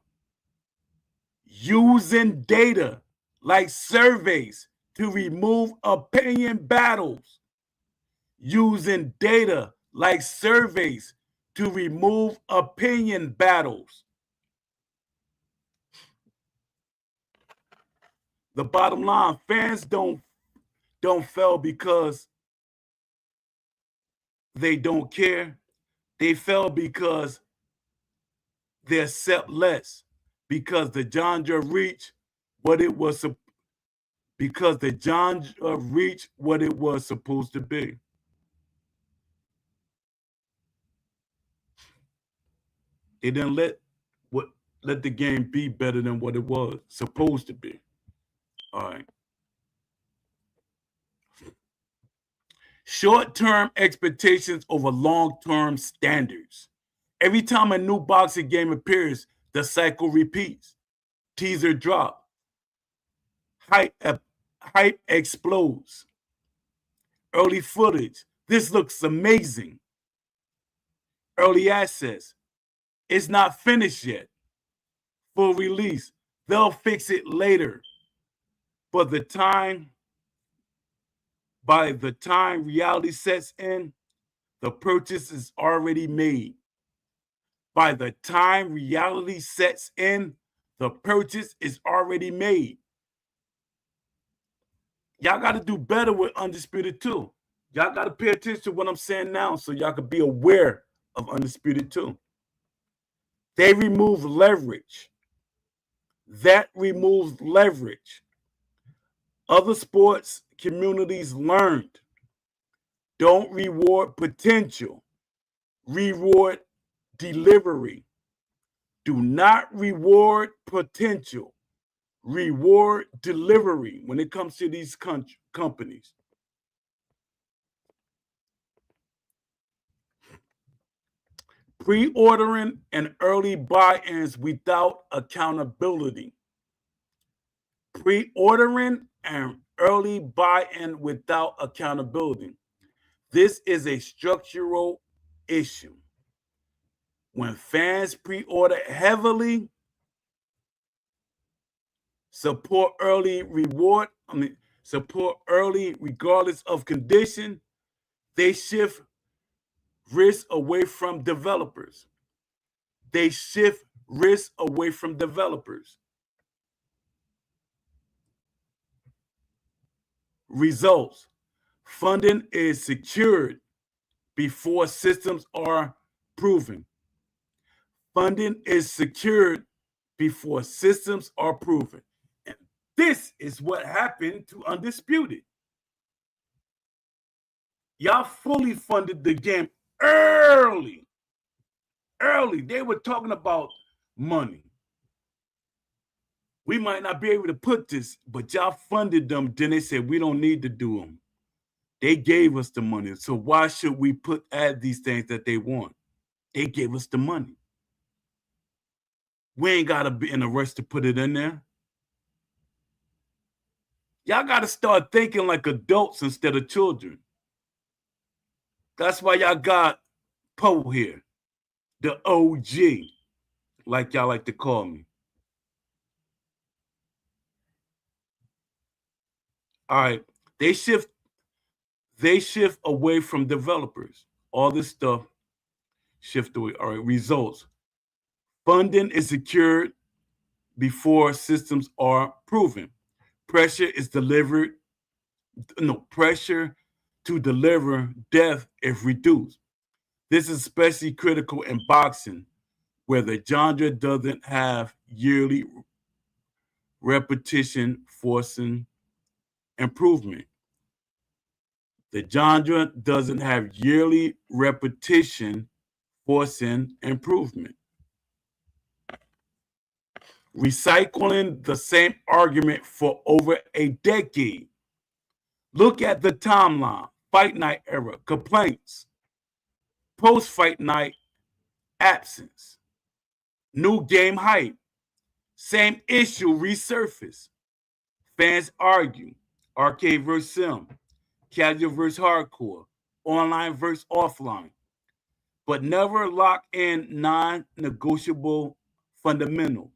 like surveys to remove opinion battles, using data like surveys to remove opinion battles. The bottom line, fans don't fail because they don't care. They fail because they accept less, because the genre reached what it was supposed to be. They didn't let the game be better than what it was supposed to be. All right. Short-term expectations over long-term standards. Every time a new boxing game appears, the cycle repeats. Teaser drop. Hype explodes. Early footage. This looks amazing. Early access. It's not finished yet. Full release. They'll fix it later. But by the time reality sets in, the purchase is already made. By the time reality sets in, the purchase is already made. Y'all got to do better with Undisputed 2. Y'all got to pay attention to what I'm saying now so y'all can be aware of Undisputed 2. They remove leverage. That removes leverage. Other sports communities learned. Don't reward potential. Reward delivery. Do not reward potential. Reward delivery when it comes to these companies. Pre-ordering and early buy-ins without accountability. Pre-ordering and early buy-in without accountability. This is a structural issue. When fans pre-order heavily, support early regardless of condition, they shift risk away from developers. Results. Funding is secured before systems are proven. Funding is secured before systems are proven. And this is what happened to Undisputed. Y'all fully funded the game early. They were talking about money. We might not be able to put this, but y'all funded them. Then they said, we don't need to do them. They gave us the money. So why should we add these things that they want? They gave us the money. We ain't got to be in a rush to put it in there. Y'all got to start thinking like adults instead of children. That's why y'all got Poe here, the OG, like y'all like to call me. All right, they shift They shift away from developers. All this stuff shift away. All right, results. Funding is secured before systems are proven. Pressure is delivered. No, pressure to deliver death is reduced. This is especially critical in boxing, where the genre doesn't have yearly repetition forcing improvement. The genre doesn't have yearly repetition forcing improvement. Recycling the same argument for over a decade. Look at the timeline. Fight night era, complaints. Post-fight night, absence. New game hype. Same issue resurface. Fans argue. Arcade versus sim. Casual versus hardcore. Online versus offline. But never lock in non-negotiable fundamentals.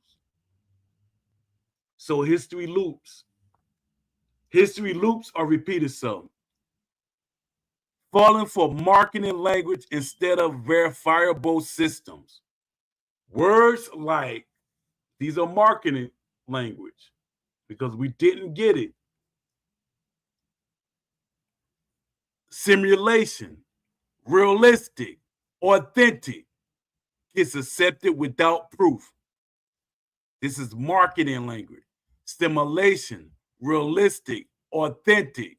So history loops. History loops or repeat itself. Falling for marketing language instead of verifiable systems. Words like, these are marketing language because we didn't get it. Simulation, realistic, authentic gets accepted without proof. This is marketing language. Stimulation, realistic, authentic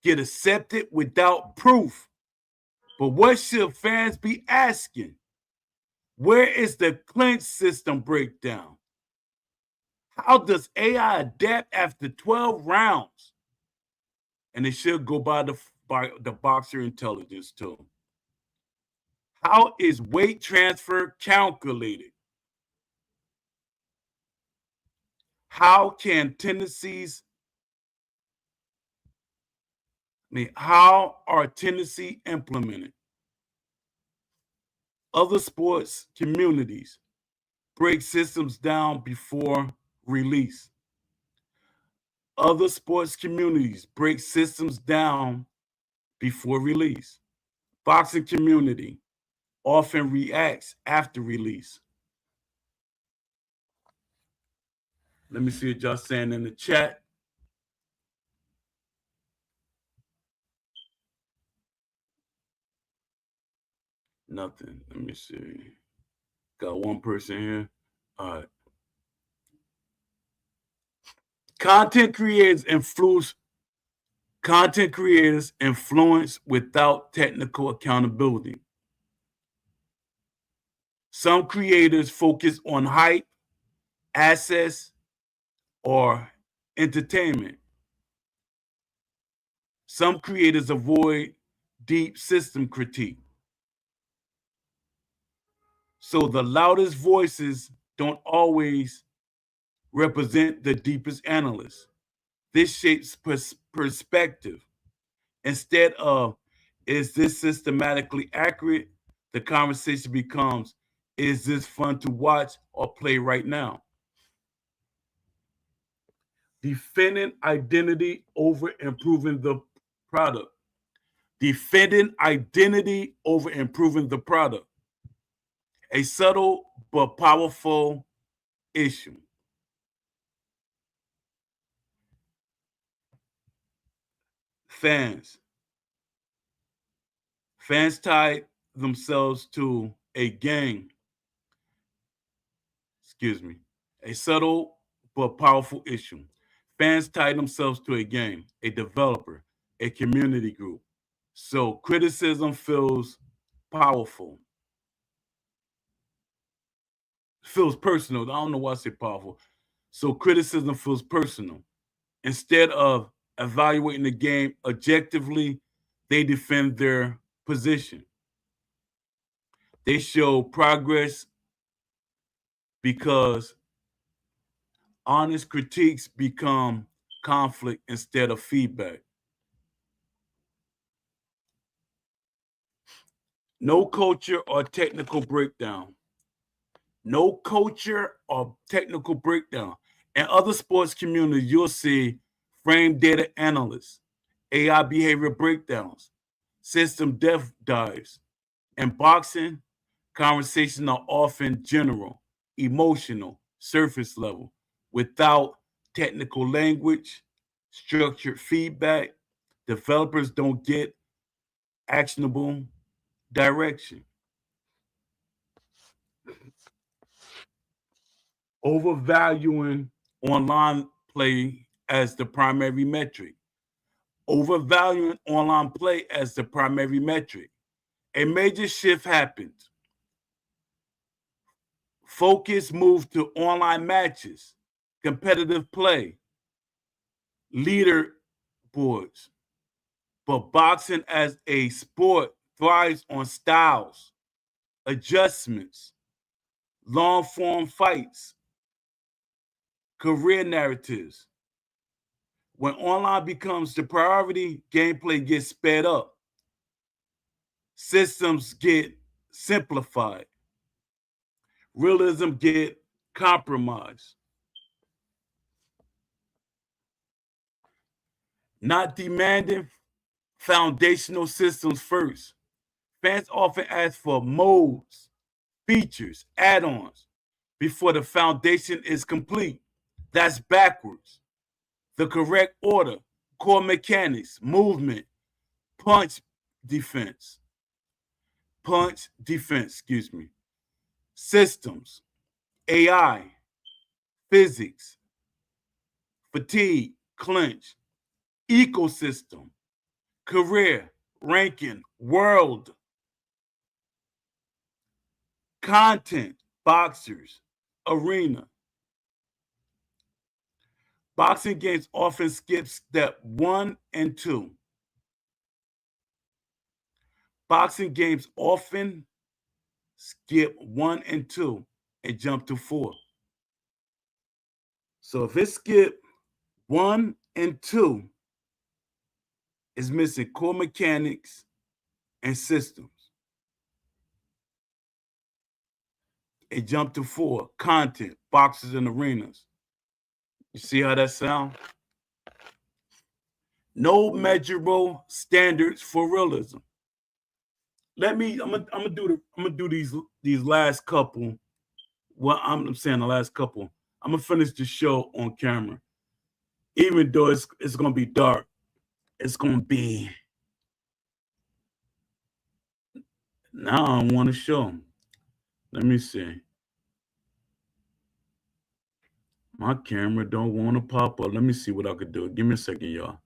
get accepted without proof. But what should fans be asking? Where is the clinch system breakdown? How does AI adapt after 12 rounds? And it should go by the boxer intelligence too. How is weight transfer calculated? How can tendencies, how are tendencies implemented? Other sports communities break systems down before release. Other sports communities break systems down before release. Boxing community often reacts after release. Let me see what y'all saying in the chat. Nothing. Let me see. Got one person here. All right. Content creators influence without technical accountability. Some creators focus on hype, access, or entertainment. Some creators avoid deep system critique. So the loudest voices don't always represent the deepest analysts. This shapes perspective. Instead of, is this systematically accurate? The conversation becomes, is this fun to watch or play right now? Defending identity over improving the product. Defending identity over improving the product. A subtle but powerful issue. Fans tie themselves to a gang. A subtle but powerful issue. Fans tie themselves to a game, a developer, a community group. So criticism feels powerful. Feels personal. I don't know why I say powerful. So criticism feels personal. Instead of evaluating the game objectively, they defend their position. They show progress because honest critiques become conflict instead of feedback. No culture or technical breakdown. No culture or technical breakdown. In other sports communities, you'll see frame data analysts, AI behavior breakdowns, system death dives. In boxing, conversations are often general, emotional, surface level, without technical language, structured feedback. Developers don't get actionable direction. Overvaluing online play as the primary metric. Overvaluing online play as the primary metric. A major shift happened. Focus moved to online matches, competitive play, leader boards. But boxing as a sport thrives on styles, adjustments, long form fights, career narratives. When online becomes the priority, gameplay gets sped up, systems get simplified, realism get compromised. Not demanding foundational systems first. Fans often ask for modes, features, add-ons before the foundation is complete. That's backwards. The correct order, core mechanics, movement, punch defense, excuse me, systems, AI, physics, fatigue, clinch, ecosystem, career, ranking, world, content, boxers, arena. Boxing games often skip step 1 and 2. Boxing games often skip 1 and 2 and jump to 4. So if it skip 1 and 2, it's missing core mechanics and systems. It jumped to 4, content, boxes and arenas. You see how that sounds? No measurable standards for realism. I'm gonna do these last couple. Well, I'm saying the last couple. I'm gonna finish the show on camera, even though it's gonna be dark. It's gonna be. Now I want to show. Let me see. My camera don't want to pop up. Let me see what I could do. Give me a second, y'all.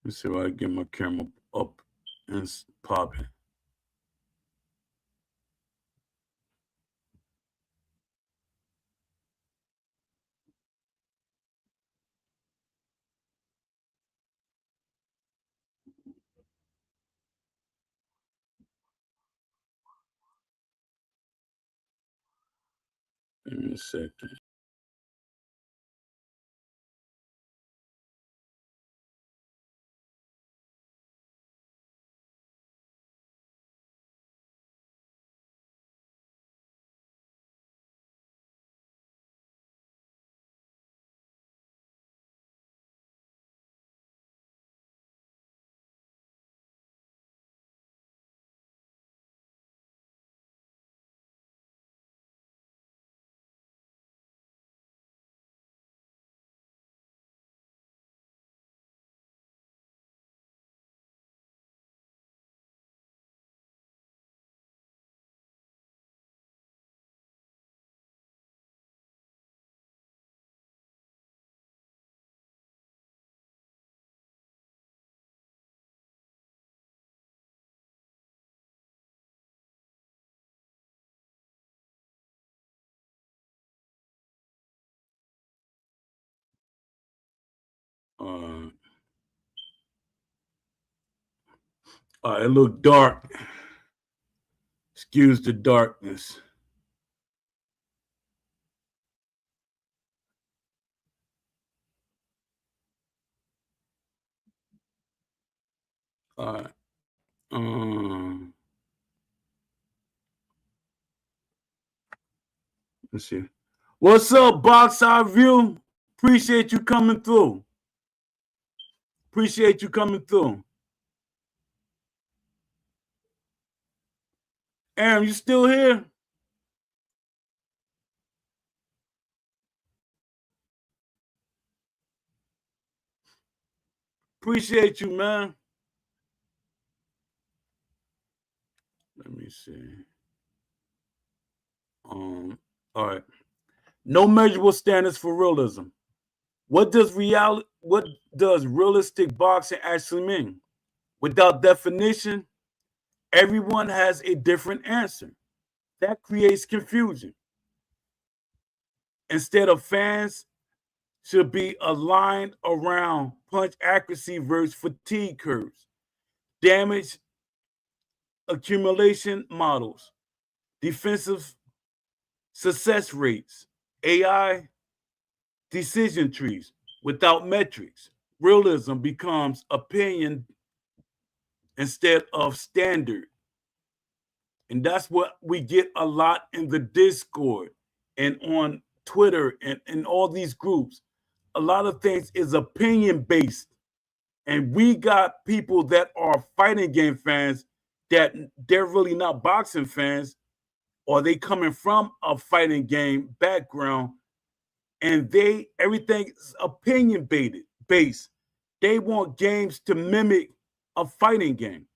Let's see if I can get my camera up and popping. Give me a second. It looked dark. Excuse the darkness. All right. Let's see. What's up, Box Eye View? Appreciate you coming through. Appreciate you coming through. Aaron, you still here? Appreciate you, man. Let me see. All right. No measurable standards for realism. What does realistic boxing actually mean? Without definition, everyone has a different answer. That creates confusion. Instead of fans should be aligned around punch accuracy versus fatigue curves, damage accumulation models, defensive success rates, AI decision trees. Without metrics, realism becomes opinion instead of standard. And that's what we get a lot in the Discord and on Twitter and all these groups. A lot of things is opinion based. And we got people that are fighting game fans that they're really not boxing fans, or they coming from a fighting game background, and everything is opinion based. They want games to mimic a fighting game.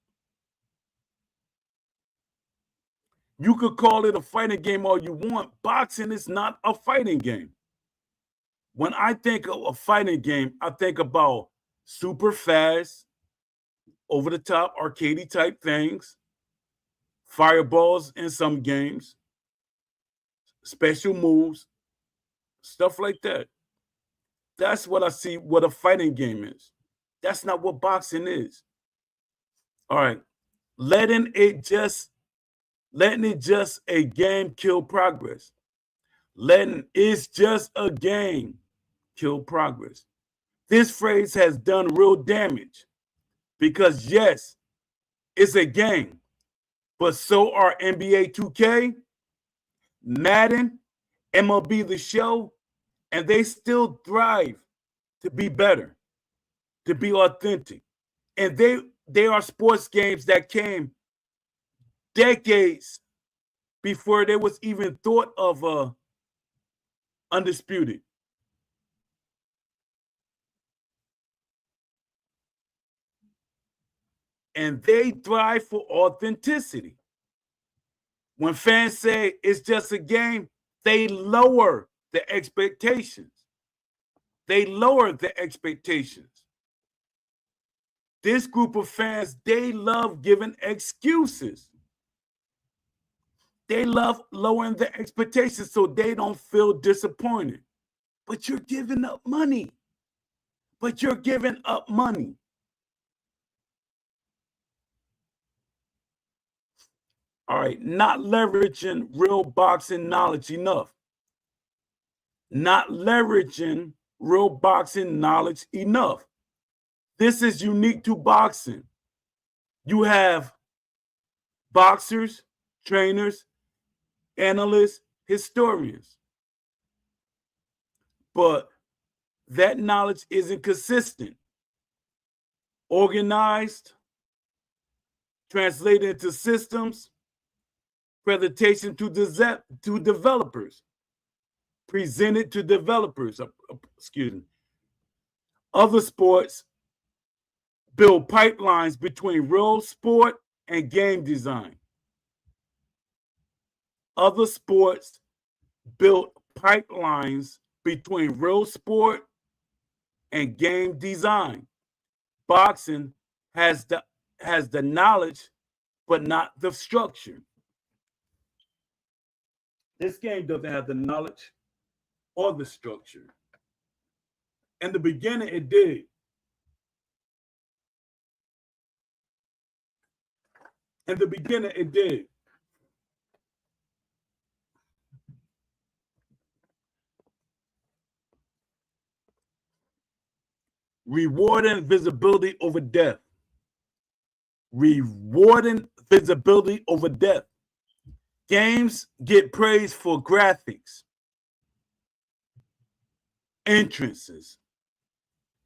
You could call it a fighting game all you want. Boxing is not a fighting game. When I think of a fighting game, I think about super fast, over the top, arcadey type things, fireballs in some games, special moves, stuff like that. That's what I see what a fighting game is. That's not what boxing is. All right. Letting it just a game kill progress. Letting it's just a game kill progress. This phrase has done real damage because, yes, it's a game, but so are NBA 2K, Madden, MLB The Show, and they still thrive to be better, to be authentic. And they are sports games that came decades before there was even thought of Undisputed. And they thrive for authenticity. When fans say it's just a game, they lower the expectations. They lower the expectations. This group of fans, they love giving excuses. They love lowering the expectations so they don't feel disappointed. But you're giving up money. But you're giving up money. All right, not leveraging real boxing knowledge enough. Not leveraging real boxing knowledge enough. This is unique to boxing. You have boxers, trainers, analysts, historians. But that knowledge isn't consistent, organized, translated into systems, presentation to developers, presented to developers. Excuse me. Other sports build pipelines between real sport and game design. Other sports build pipelines between real sport and game design. Boxing has the knowledge, but not the structure. This game doesn't have the knowledge or the structure. In the beginning, it did. In the beginning, it did. Rewarding visibility over depth. Rewarding visibility over depth. Games get praised for graphics, entrances,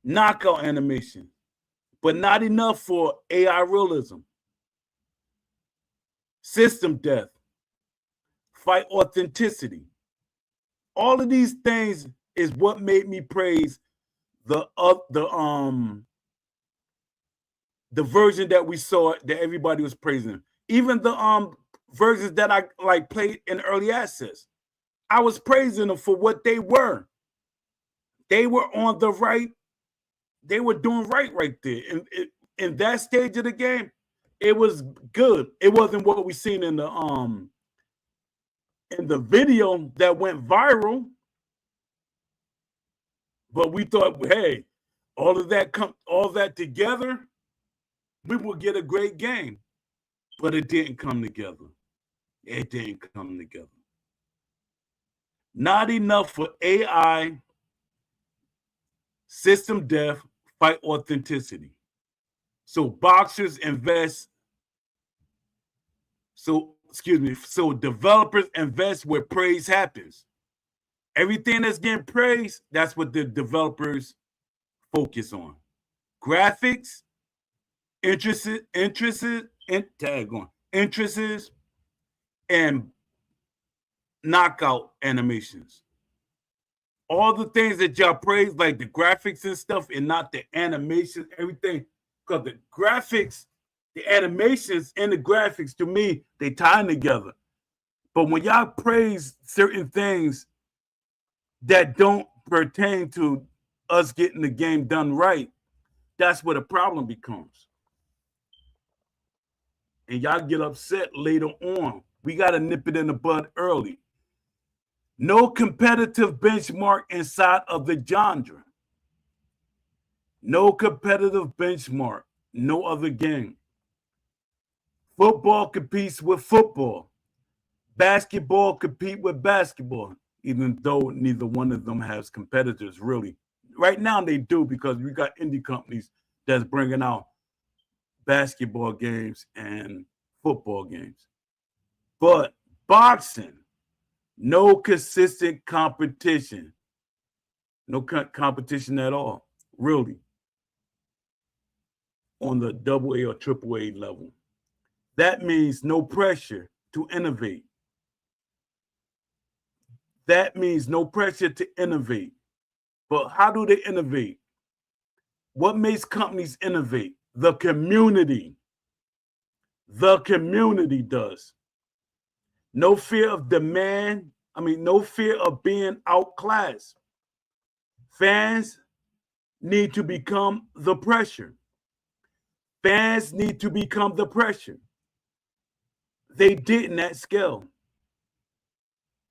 knockout animation, but not enough for AI realism, system death, fight authenticity. All of these things is what made me praise the version that we saw that everybody was praising. Even the versions that I like played in early access, I was praising them for what they were. They were on the right. They were doing right there. In that stage of the game, it was good. It wasn't what we seen in the video that went viral. But we thought, hey, all that together, we will get a great game. But it didn't come together. It didn't come together. Not enough for AI, system death, fight authenticity. So boxers invest. So developers invest where praise happens. Everything that's getting praised, that's what the developers focus on. Graphics, interests, and knockout animations. All the things that y'all praise, like the graphics and stuff, and not the animation, everything. Because the graphics, the animations and the graphics, to me, they tie together. But when y'all praise certain things that don't pertain to us getting the game done right, that's where the problem becomes. And y'all get upset later on. We got to nip it in the bud early. No competitive benchmark inside of the genre. No competitive benchmark. No other game. Football competes with football. Basketball compete with basketball, even though neither one of them has competitors, really. Right now they do, because we got indie companies that's bringing out basketball games and football games. But boxing, no consistent competition. No competition at all, really, on the AA or AAA level. That means no pressure to innovate. That means no pressure to innovate. But how do they innovate? What makes companies innovate? The community. The community does. No fear of demand. No fear of being outclassed. Fans need to become the pressure. Fans need to become the pressure. They didn't at scale.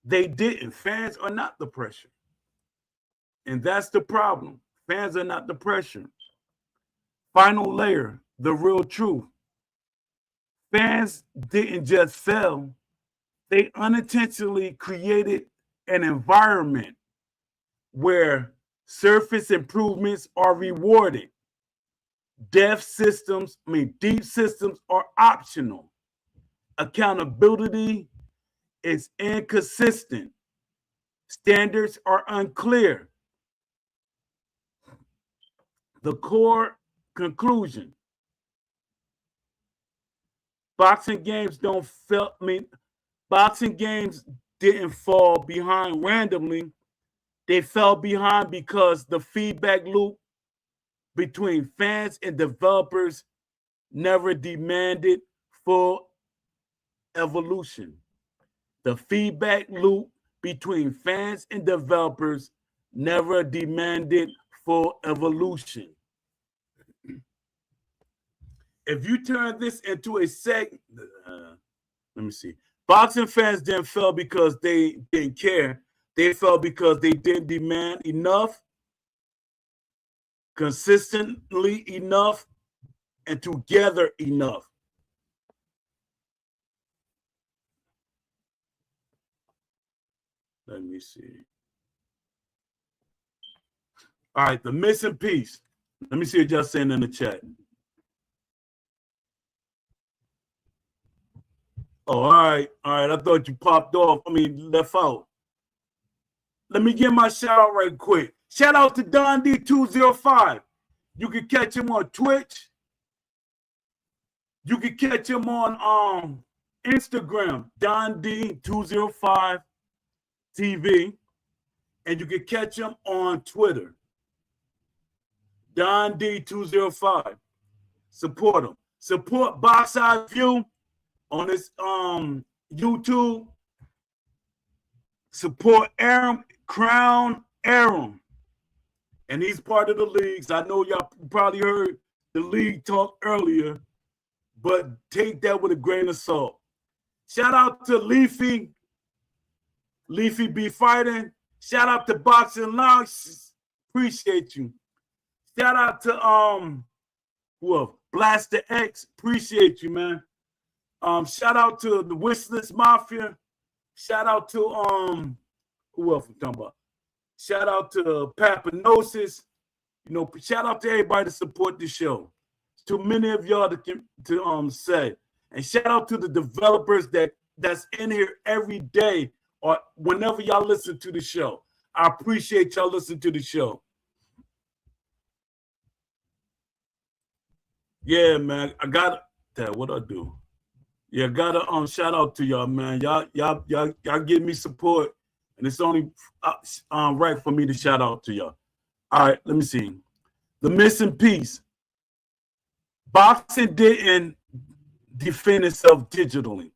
They didn't. Fans are not the pressure. And that's the problem. Fans are not the pressure. Final layer, the real truth. Fans didn't just fail. They unintentionally created an environment where surface improvements are rewarded. Deep systems are optional. Accountability is inconsistent. Standards are unclear. The core conclusion: boxing games didn't fall behind randomly. They fell behind because the feedback loop between fans and developers never demanded full evolution. The feedback loop between fans and developers never demanded full evolution. If you turn this into a segment, let me see. Boxing fans didn't fail because they didn't care. They fell because they didn't demand enough, consistently enough, and together enough. Let me see. All right, the missing piece. Let me see what y'all saying in the chat. Oh, all right. I thought you popped off. Left out. Let me get my shout out right quick. Shout out to Don D205. You can catch him on Twitch. You can catch him on Instagram, Don D205 TV. And you can catch him on Twitter, Don D205. Support him. Support Box Eye View on his YouTube. Support Aram, Crown Aram. And he's part of the leagues. I know y'all probably heard the league talk earlier, but take that with a grain of salt. Shout out to Leafy B Fighting. Shout out to Boxing Lounge. Appreciate you. Shout out to Blaster X. Appreciate you, man. Shout out to the Whistlers Mafia. Shout out to who else I'm talking about? Shout out to Papanosis. You know, shout out to everybody to support the show. It's too many of y'all to say. And shout out to the developers that's in here every day or whenever y'all listen to the show. I appreciate y'all listening to the show. Yeah, man. I got that. What I do? Yeah, gotta shout out to y'all, man. Y'all give me support, and it's only right for me to shout out to y'all. All right, let me see. The missing piece. Boxing didn't defend itself digitally.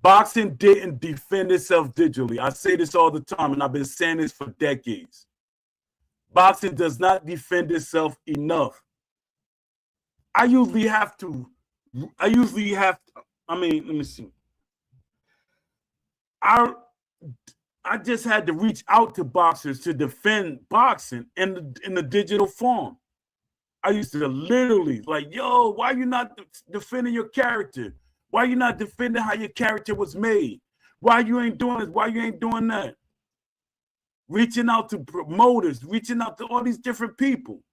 Boxing didn't defend itself digitally. I say this all the time, and I've been saying this for decades. Boxing does not defend itself enough. I usually have to, let me see. I just had to reach out to boxers to defend boxing in the digital form. I used to literally like, yo, why you not defending your character? Why you not defending how your character was made? Why you ain't doing this? Why you ain't doing that? Reaching out to promoters, reaching out to all these different people.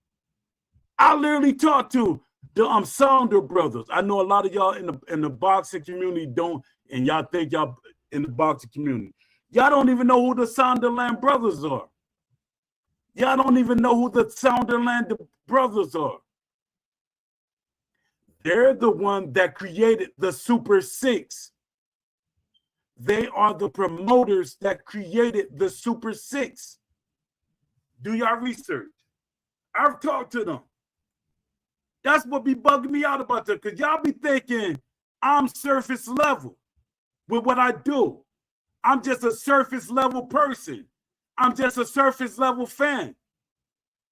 I literally talked to the Sounder brothers. I know a lot of y'all in the boxing community don't, and y'all think y'all in the boxing community. Y'all don't even know who the Sounderland brothers are. Y'all don't even know who the Sounderland brothers are. They're the one that created the Super Six. They are the promoters that created the Super Six. Do y'all research? I've talked to them. That's what be bugging me out about that, because y'all be thinking I'm surface level with what I do. I'm just a surface level person. I'm just a surface level fan.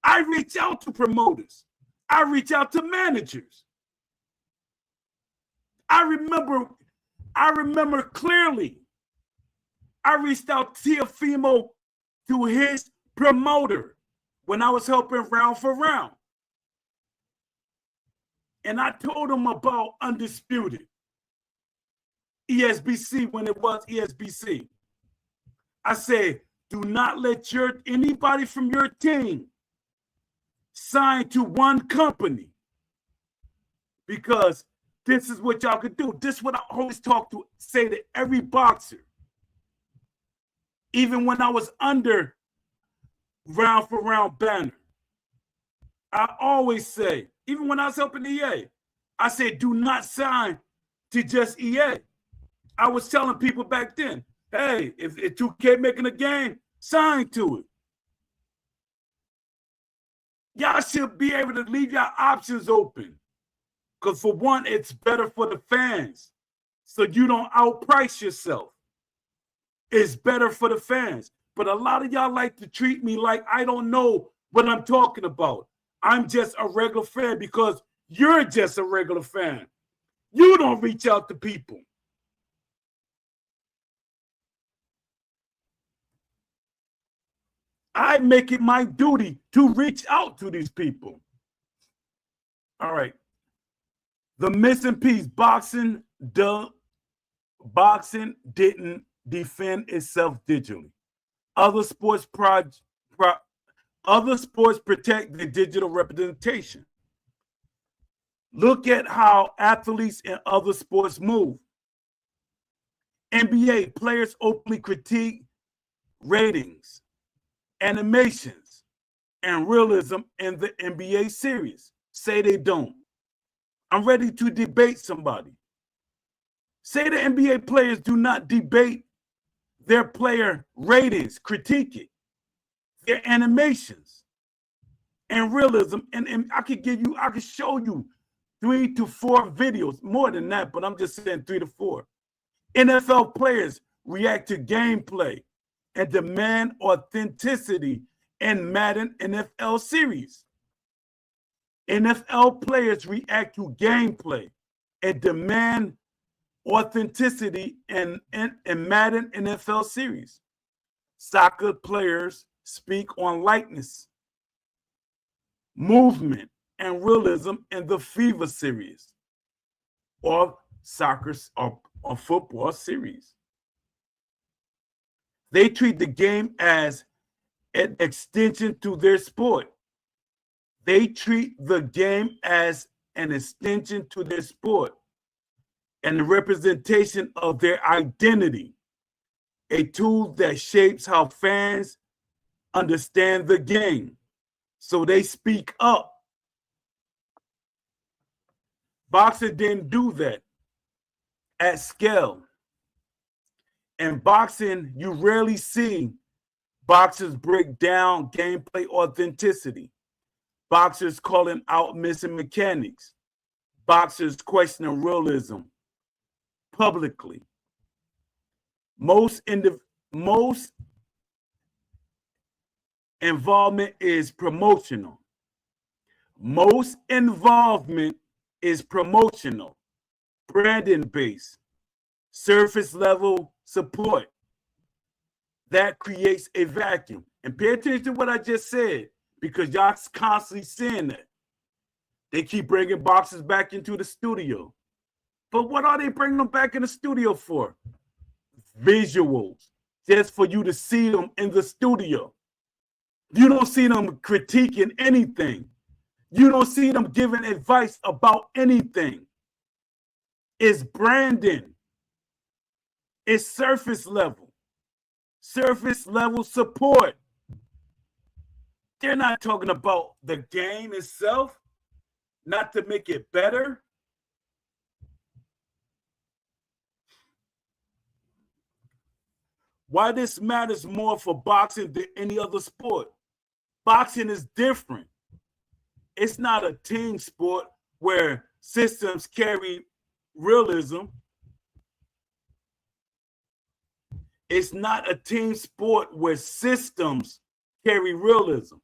I reach out to promoters. I reach out to managers. I remember clearly. I reached out to Teofimo to his promoter when I was helping Round for Round. And I told him about Undisputed, ESBC, when it was ESBC. I said, do not let anybody from your team sign to one company, because this is what y'all could do. This is what I always say to every boxer. Even when I was under Round for Round banner, I always say, even when I was helping EA, I said, do not sign to just EA. I was telling people back then, hey, if 2K making a game, sign to it. Y'all should be able to leave your options open. Because for one, it's better for the fans. So you don't outprice yourself. It's better for the fans. But a lot of y'all like to treat me like I don't know what I'm talking about. I'm just a regular fan because you're just a regular fan. You don't reach out to people. I make it my duty to reach out to these people. All right. The missing piece, boxing didn't defend itself digitally. Other sports protect the digital representation. Look at how athletes in other sports move. NBA players openly critique ratings, animations, and realism in the NBA series? Say they don't. I'm ready to debate somebody. Say the NBA players do not debate their player ratings, critique it, their animations, and realism. And I could show you 3 to 4 videos, more than that, but I'm just saying 3 to 4. NFL players react to gameplay and demand authenticity in Madden NFL series. NFL players react to gameplay and demand authenticity in Madden NFL series. Soccer players speak on likeness, movement, and realism in the FIFA series or soccer or football series. They treat the game as an extension to their sport. They treat the game as an extension to their sport and the representation of their identity, a tool that shapes how fans understand the game. So they speak up. Boxing didn't do that at scale. In boxing, you rarely see boxers break down gameplay authenticity, boxers calling out missing mechanics, boxers questioning realism publicly. Most involvement is promotional. Most involvement is promotional, branding based, surface level support. That creates a vacuum. And pay attention to what I just said, because y'all constantly saying that. They keep bringing boxers back into the studio. But what are they bringing them back in the studio for? Visuals, just for you to see them in the studio. You don't see them critiquing anything. You don't see them giving advice about anything. It's branding. It's surface level support. They're not talking about the game itself, not to make it better. Why this matters more for boxing than any other sport? Boxing is different. It's not a team sport where systems carry realism. It's not a team sport where systems carry realism.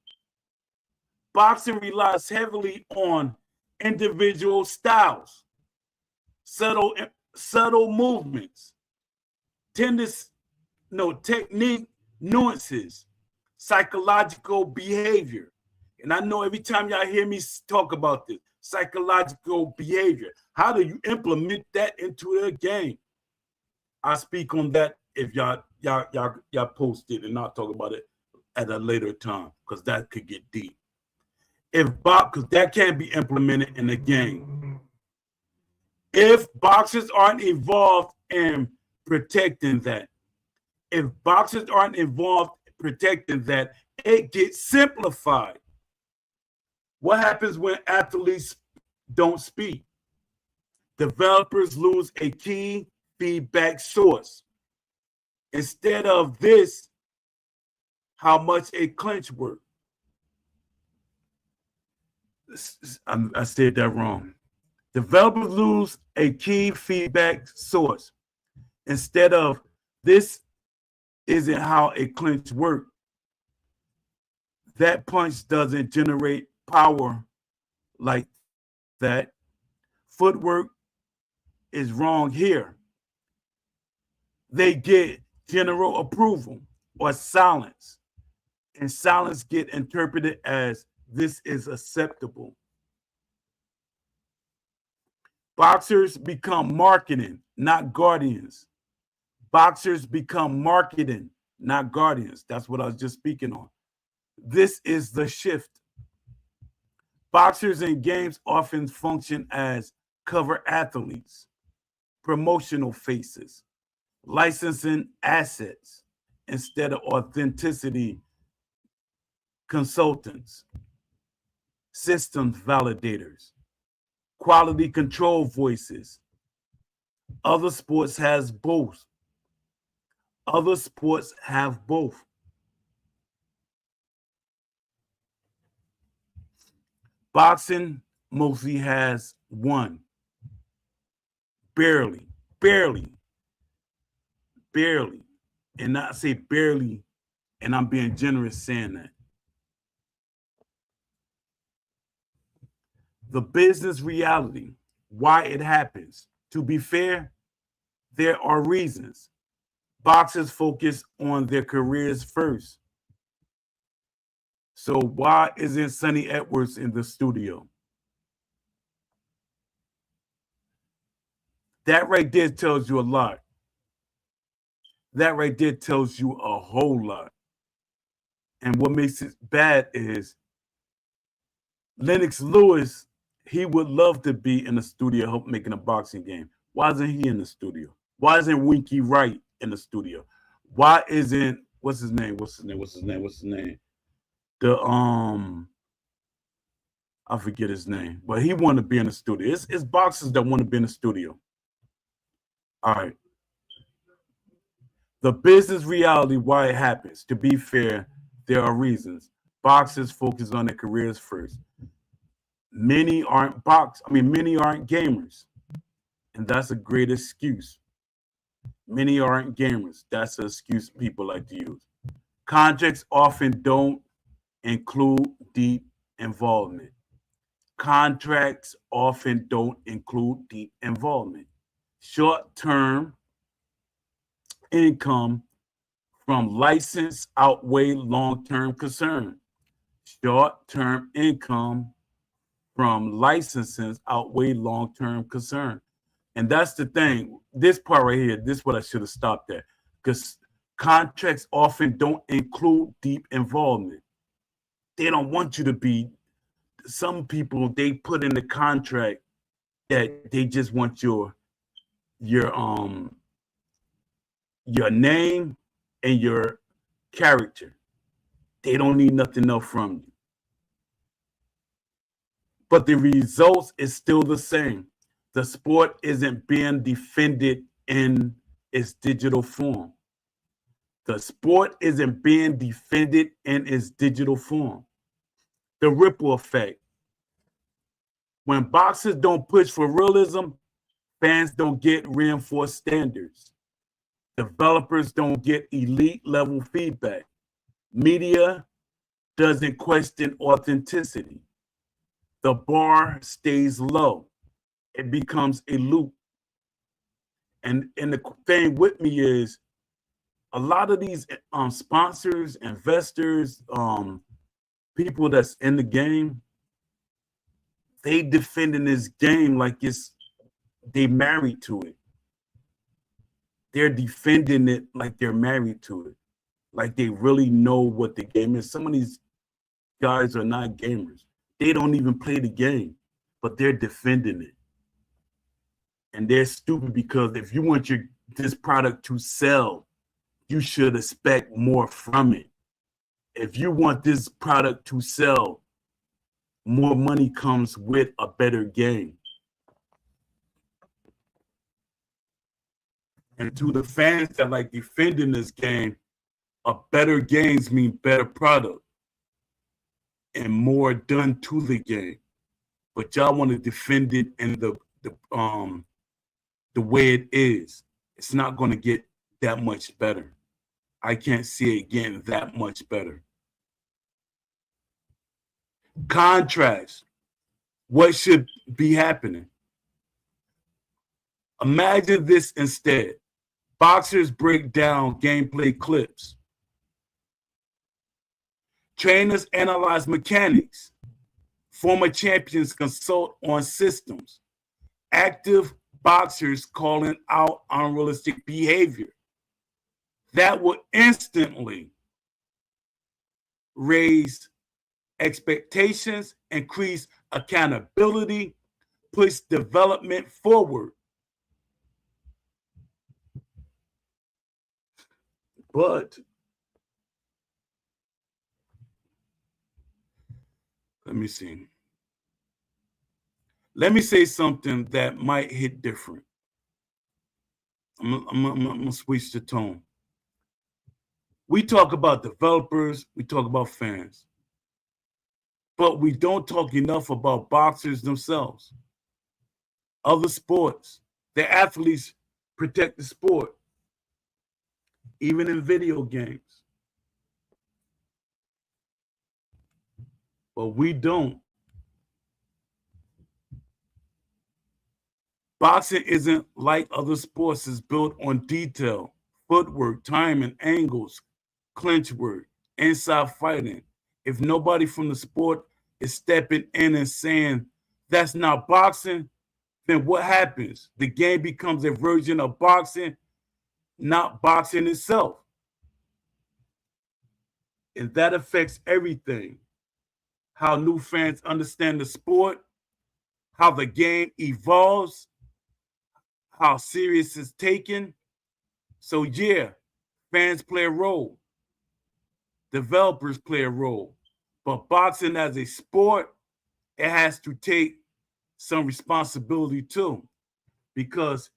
Boxing relies heavily on individual styles, subtle movements, technique, nuances, psychological behavior. And I know every time y'all hear me talk about this, psychological behavior, how do you implement that into the game? I speak on that if y'all post it, and I'll talk about it at a later time, because that could get deep. Because that can't be implemented in the game. If boxers aren't involved in protecting that, if boxers aren't involved in protecting that, it gets simplified. What happens when athletes don't speak? Developers lose a key feedback source. Instead of this, how much a clinch worth? I said that wrong. Developers lose a key feedback source. Instead of this isn't how a clinch works. That punch doesn't generate power like that. Footwork is wrong here. They get general approval or silence, and silence get interpreted as this is acceptable. Boxers become marketing, not guardians. Boxers become marketing, not guardians. That's what I was just speaking on. This is the shift. Boxers in games often function as cover athletes, promotional faces, licensing assets instead of authenticity consultants, systems validators, quality control voices. Other sports has both. Other sports have both. Boxing mostly has one. Barely, barely, barely. And not say barely, and I'm being generous saying that. The business reality, why it happens. To be fair, there are reasons. Boxers focus on their careers first. So why isn't Sonny Edwards in the studio? That right there tells you a lot. That right there tells you a whole lot. And what makes it bad is Lennox Lewis, he would love to be in the studio help making a boxing game. Why isn't he in the studio? Why isn't Winky Wright in the studio? Why isn't what's his name? The I forget his name, but he wanted to be in the studio. It's boxers that want to be in the studio. All right. The business reality, why it happens. To be fair, there are reasons. Boxers focus on their careers first. Many aren't gamers. And that's a great excuse. Many aren't gamers. That's an excuse people like to use. Contracts often don't include deep involvement. Contracts often don't include deep involvement. Short-term income from license outweigh long-term concern. Short-term income from licenses outweigh long-term concern. And that's the thing. This part right here, this is what I should have stopped at. Because contracts often don't include deep involvement. They don't want you to be, some people, they put in the contract that they just want your name and your character. They don't need nothing else from you. But the results is still the same. The sport isn't being defended in its digital form. The sport isn't being defended in its digital form. The ripple effect. When boxers don't push for realism, fans don't get reinforced standards. Developers don't get elite level feedback. Media doesn't question authenticity. The bar stays low. It becomes a loop. And the thing with me is a lot of these sponsors, investors, people that's in the game, they defending this game like they married to it. They're defending it like they're married to it, like they really know what the game is. Some of these guys are not gamers. They don't even play the game, but they're defending it. And they're stupid because if you want this product to sell, you should expect more from it. If you want this product to sell, more money comes with a better game. And to the fans that like defending this game, a better games mean better product and more done to the game. But y'all want to defend it in the way it is. It's not going to get that much better. I can't see it getting that much better. Contrast. What should be happening? Imagine this instead. Boxers break down gameplay clips. Trainers analyze mechanics. Former champions consult on systems. Active boxers calling out unrealistic behavior. That will instantly raise expectations, increase accountability, push development forward. But Let me see. Let me say something that might hit different. I'm gonna switch the tone. We talk about developers, we talk about fans, but we don't talk enough about boxers themselves. Other sports, the athletes protect the sport, even in video games. But we don't. Boxing isn't like other sports. It's built on detail, footwork, timing, angles, clinch work, inside fighting. If nobody from the sport is stepping in and saying that's not boxing, then what happens? The game becomes a version of boxing, not boxing itself. And that affects everything. How new fans understand the sport, how the game evolves, how serious it's taken. So yeah, fans play a role. Developers play a role. But boxing as a sport, it has to take some responsibility too. Because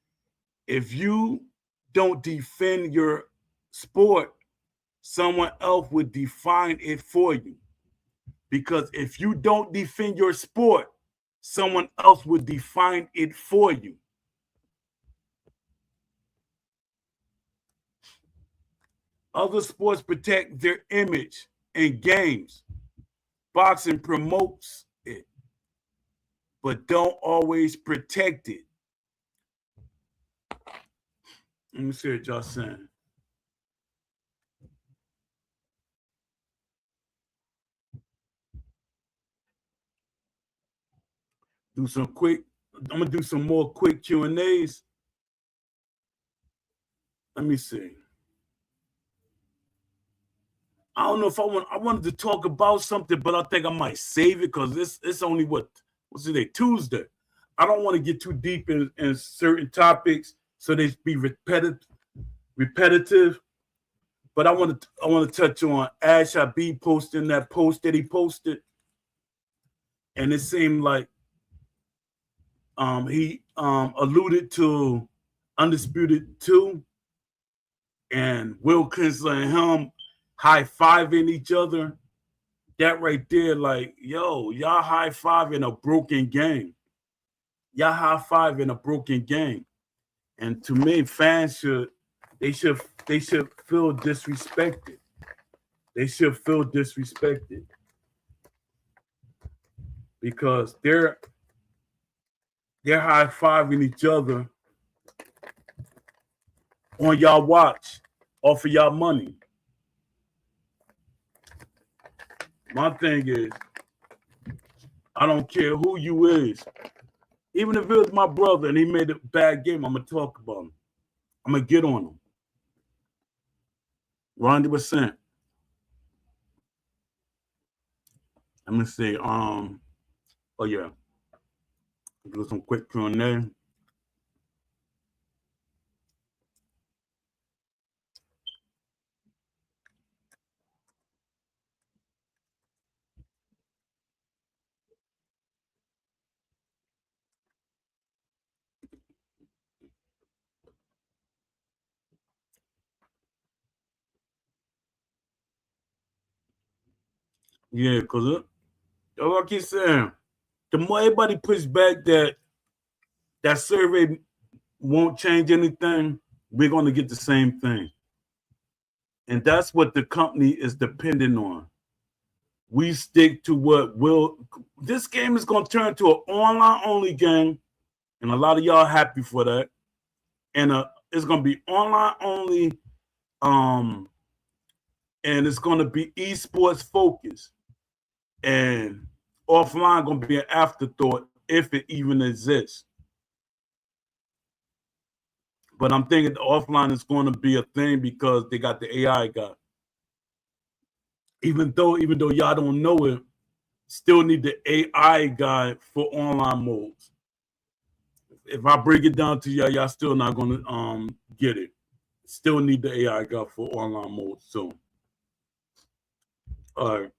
if you don't defend your sport, someone else would define it for you. Because if you don't defend your sport, someone else would define it for you. Other sports protect their image in games. Boxing promotes it, but don't always protect it. Let me see what y'all saying. Do some quick. I'm gonna do some more quick Q&As. Let me see. I don't know if I wanted to talk about something, but I think I might save it because it's only what's today? Tuesday. I don't want to get too deep in certain topics so they be repetitive. But I want to touch on Ash Habib posting that post that he posted, and it seemed like he alluded to Undisputed 2 and Will Kinsler and him high-fiving each other. That right there, like, yo, y'all high-fiving a broken game. Y'all high-fiving a broken game. And to me, fans should feel disrespected. They should feel disrespected. Because they're high-fiving each other on y'all watch, off of y'all money. My thing is, I don't care who you is. Even if it was my brother and he made a bad game, I'm going to talk about him. I'm going to get on him. 100%. Let me see. Oh, yeah. Do some quick Q&A. Yeah, because like I keep saying, the more everybody push back that survey won't change anything, we're going to get the same thing. And that's what the company is dependent on. We stick to what will. This game is going to turn to an online-only game, and a lot of y'all happy for that. And it's going to be online-only, and it's going to be esports focused. And offline going to be an afterthought if it even exists. But I'm thinking the offline is going to be a thing because they got the AI guy. Even though y'all don't know it, still need the AI guy for online modes. If I break it down to y'all still not going to get it. Still need the AI guy for online modes soon. All right.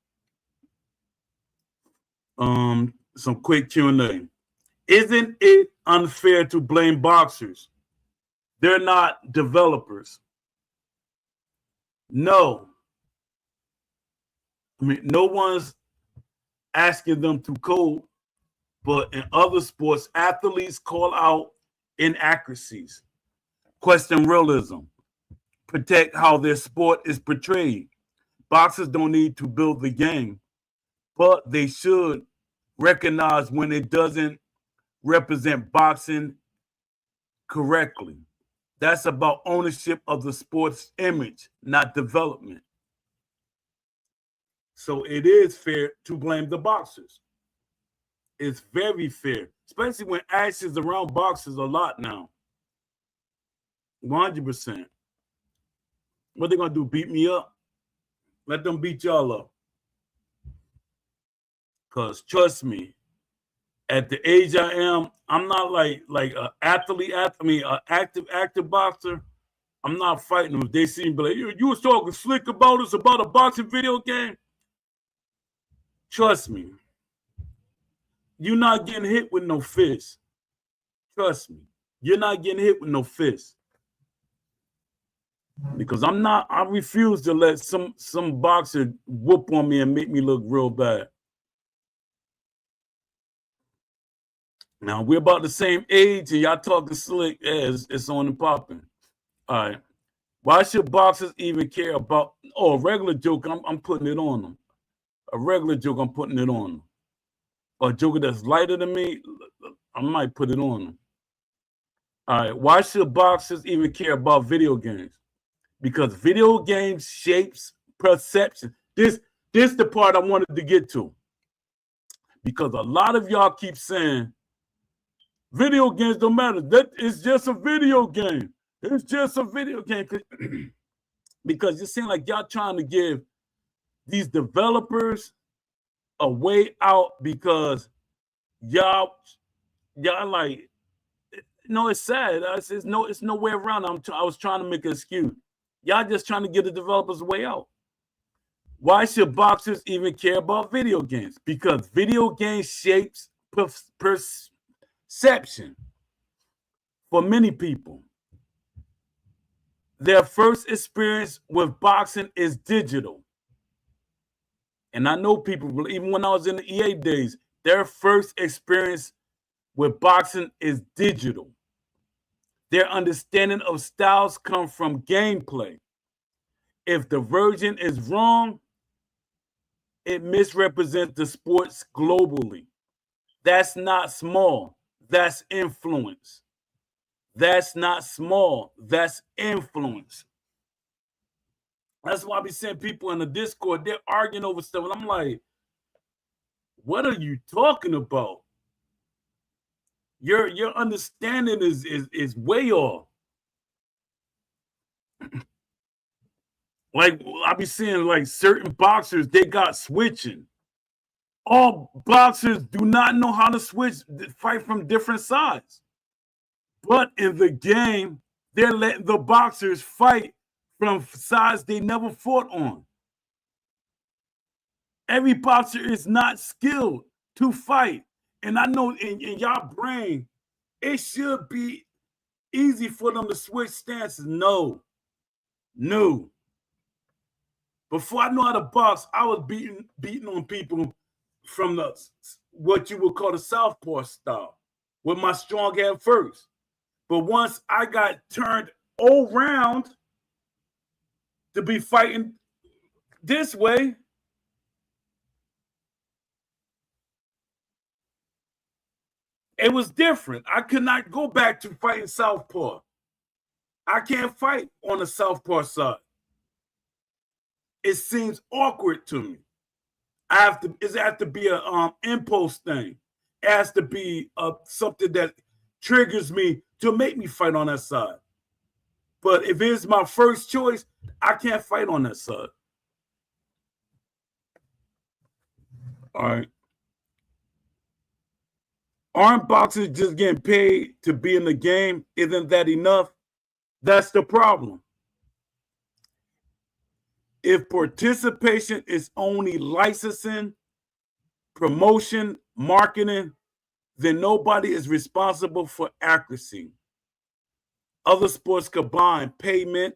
some quick Q&A. Isn't it unfair to blame boxers? They're not developers. No. I mean, no one's asking them to code, but in other sports, athletes call out inaccuracies, question realism, protect how their sport is portrayed. Boxers don't need to build the game, but they should recognize when it doesn't represent boxing correctly. That's about ownership of the sport's image, not development. So it is fair to blame the boxers. It's very fair, especially when action's around boxers a lot now. 100%. What they gonna do? Beat me up? Let them beat y'all up. Cause trust me, at the age I am, I'm not like an athlete. I mean, an active boxer. I'm not fighting them. If they see me, be like, you was talking slick about us about a boxing video game. Trust me, you're not getting hit with no fist. Trust me, you're not getting hit with no fist. Because I refuse to let some boxer whoop on me and make me look real bad. Now we're about the same age and y'all talking slick as it's on and popping. All right. Why should boxers even care about a regular joke? I'm putting it on them. A regular joke, I'm putting it on them. A joker that's lighter than me, I might put it on them. All right. Why should boxers even care about video games? Because video games shapes perception. This the part I wanted to get to. Because a lot of y'all keep saying video games don't matter. That is just a video game. It's just a video game. Because it seems like y'all trying to give these developers a way out because y'all like, no, it's sad. It's no way around. I was trying to make an excuse. Y'all just trying to get the developers a way out. Why should boxers even care about video games? Because video games shapes perception for many people. Their first experience with boxing is digital. And I know people, even when I was in the EA days, their first experience with boxing is digital. Their understanding of styles come from gameplay. If the version is wrong, it misrepresents the sports globally. That's not small. That's influence. That's not small. That's influence. That's why I be seeing people in the Discord, they're arguing over stuff. And I'm like, what are you talking about? Your understanding is way off. Like I be seeing like certain boxers, they got switching. All boxers do not know how to switch, fight from different sides. But in the game, they're letting the boxers fight from sides they never fought on. Every boxer is not skilled to fight. And I know in y'all brain, it should be easy for them to switch stances. No. Before I know how to box, I was beating on people from the what you would call the southpaw style with my strong hand first. But once I got turned all round to be fighting this way, it was different. I could not go back to fighting southpaw. I can't fight on the southpaw side. It seems awkward to me. It has to be a impulse thing. It has to be something that triggers me to make me fight on that side. But if it's my first choice, I can't fight on that side. All right. Aren't boxers just getting paid to be in the game? Isn't that enough? That's the problem. If participation is only licensing, promotion, marketing, then nobody is responsible for accuracy. Other sports combine payment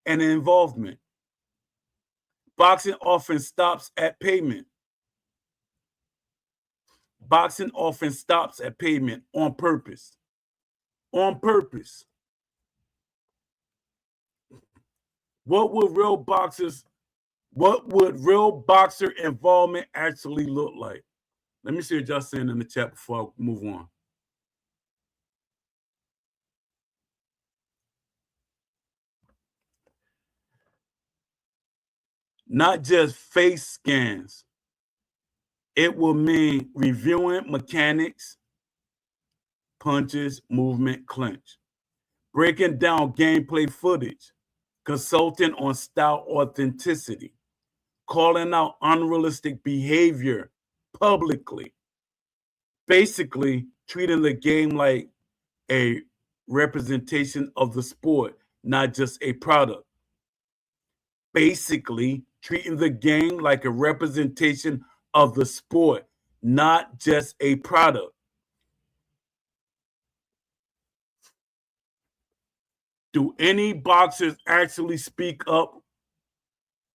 and involvement. Boxing often stops at payment. Boxing often stops at payment on purpose. On purpose. What would real boxer involvement actually look like? Let me see what y'all saying in the chat before I move on. Not just face scans. It will mean reviewing mechanics, punches, movement, clinch, breaking down gameplay footage, consulting on style authenticity, calling out unrealistic behavior publicly, basically treating the game like a representation of the sport, not just a product. Basically treating the game like a representation of the sport, not just a product. Do any boxers actually speak up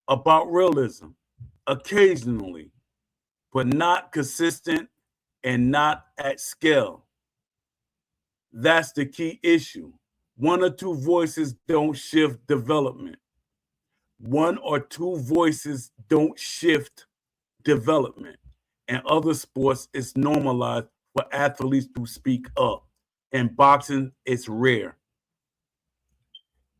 about realism? Occasionally, but not consistent and not at scale. That's the key issue. One or two voices don't shift development. One or two voices don't shift development. In other sports, it's normalized for athletes to speak up. In boxing, it's rare.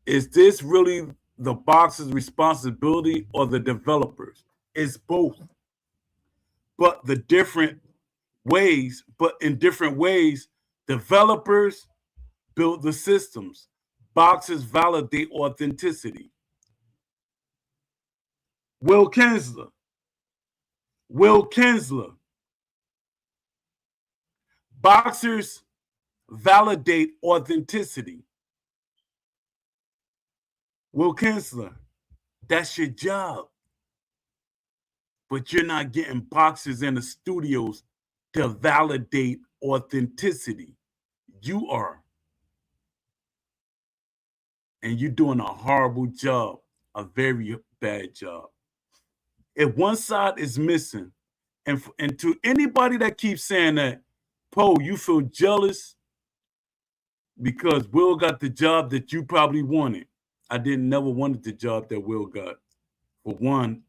Is this really the boxer's responsibility or the developers? It's both. But in different ways, developers build the systems. Boxers validate authenticity. Will Kinsler. Boxers validate authenticity. Will Kinsler, that's your job. But you're not getting boxers in the studios to validate authenticity. You are. And you're doing a horrible job, a very bad job. If one side is missing, and to anybody that keeps saying that, Poe, you feel jealous because Will got the job that you probably wanted. I never wanted the job that Will got. For one,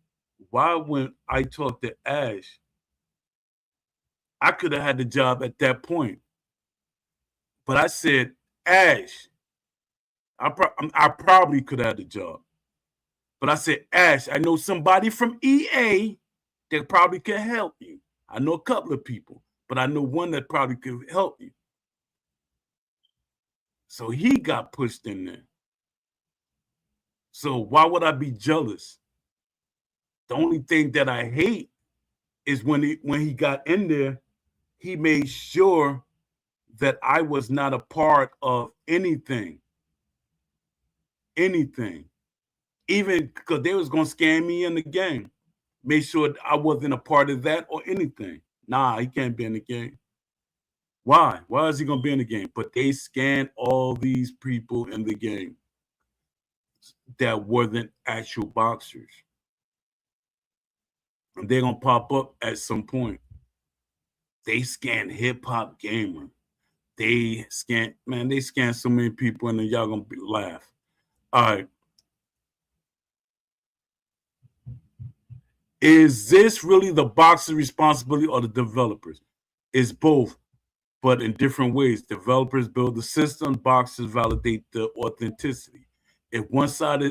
why when I talked to Ash, I could have had the job at that point. But I said, Ash, I probably could have had the job. But I said, Ash, I know somebody from EA that probably can help you. I know a couple of people, but I know one that probably could help you. So he got pushed in there. So why would I be jealous? The only thing that I hate is when he got in there, he made sure that I was not a part of anything. Anything. Even because they was going to scam me in the game. Made sure I wasn't a part of that or anything. Nah, he can't be in the game. Why? Why is he going to be in the game? But they scanned all these people in the game that wasn't actual boxers. And they're going to pop up at some point. They scanned Hip Hop Gamer. They scanned so many people, and then y'all going to laugh. All right. Is this really the boxer's responsibility or the developers? It's both, but in different ways. Developers build the system, boxers validate the authenticity. If one side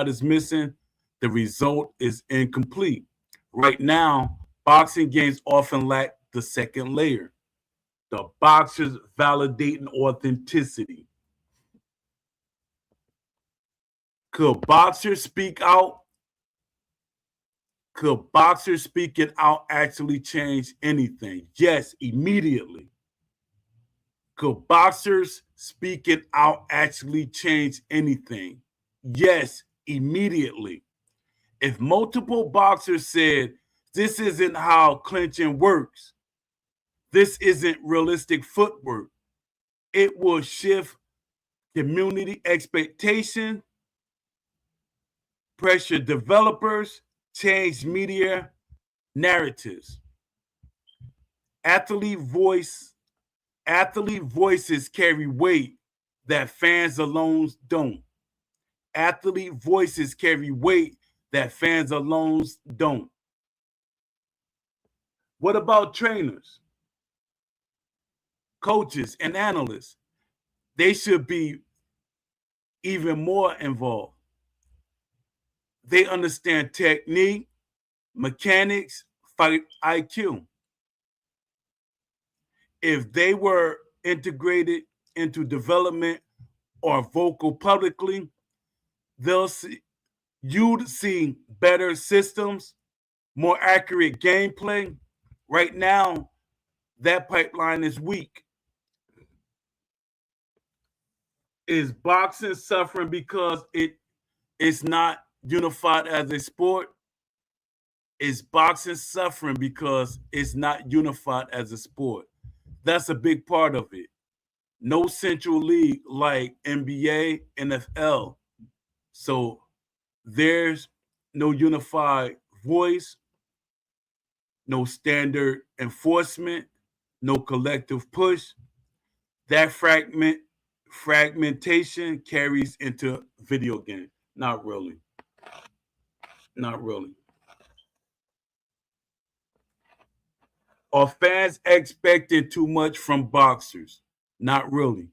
is missing, the result is incomplete. Right now, boxing games often lack the second layer. The boxers validating authenticity. Could boxers speak out? Could boxers speaking out actually change anything? Yes, immediately. Could boxers speaking out actually change anything? Yes, immediately. If multiple boxers said This isn't how clinching works. This isn't realistic footwork. It will shift community expectation, pressure developers, change media narratives. Athlete voices carry weight that fans alone don't. Athlete voices carry weight that fans alone don't. What about trainers, coaches, and analysts? They should be even more involved. They understand technique, mechanics, fight IQ. If they were integrated into development or vocal publicly, you'd see better systems, more accurate gameplay. Right now, that pipeline is weak. Is boxing suffering because it's not unified as a sport? Is boxing suffering because it's not unified as a sport? That's a big part of it. No central league like NBA, NFL. So there's no unified voice, no standard enforcement, no collective push. That fragmentation carries into video games. Not really. Not really. Are fans expecting too much from boxers? Not really.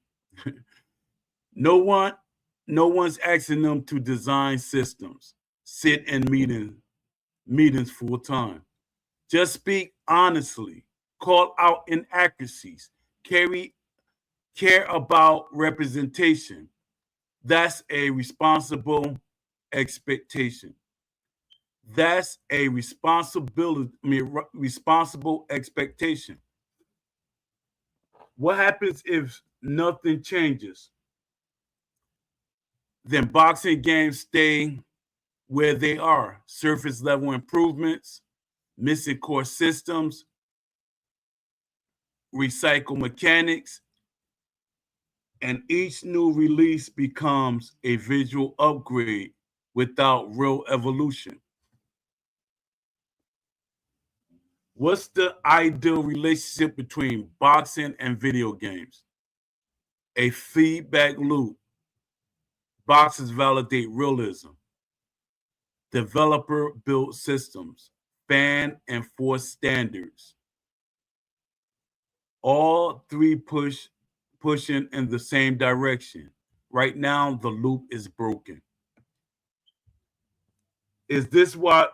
No one's asking them to design systems, sit in meetings full time. Just speak honestly, call out inaccuracies, care about representation. That's a responsible expectation. That's a responsible expectation. What happens if nothing changes? Then boxing games stay where they are. Surface level improvements, missing core systems, recycle mechanics, and each new release becomes a visual upgrade without real evolution. What's the ideal relationship between boxing and video games? A feedback loop. Boxers validate realism. Developer built systems. Fan enforced standards. All three pushing in the same direction. Right now, the loop is broken. Is this what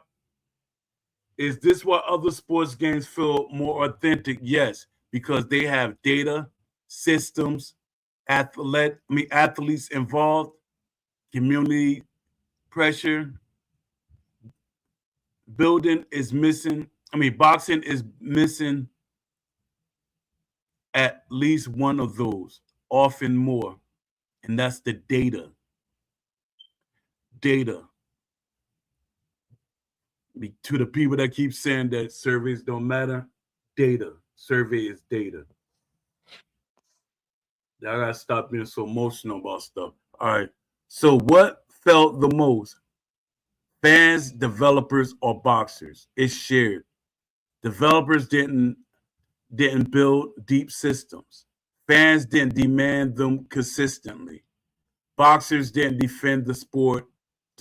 other sports games feel more authentic? Yes, because they have data, systems, athletes involved, community pressure. Boxing is missing at least one of those, often more. And that's the data. Data. To the people that keep saying that surveys don't matter, data. Survey is data. I gotta stop being so emotional about stuff. All right. So what felt the most? Fans, developers, or boxers? It's shared. Developers didn't build deep systems. Fans didn't demand them consistently. Boxers didn't defend the sport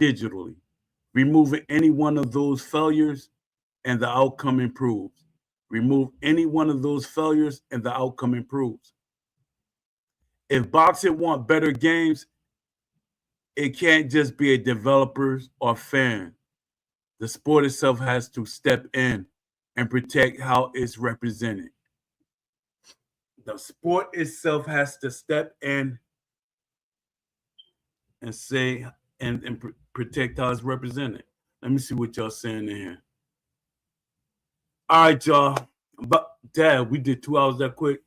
digitally. Removing any one of those failures and the outcome improves. Remove any one of those failures and the outcome improves. If boxing want better games, it can't just be a developers or fan. The sport itself has to step in and protect how it's represented. The sport itself has to step in and say and protect how it's represented. Let me see what y'all saying in here. All right, y'all. But Dad, we did 2 hours that quick.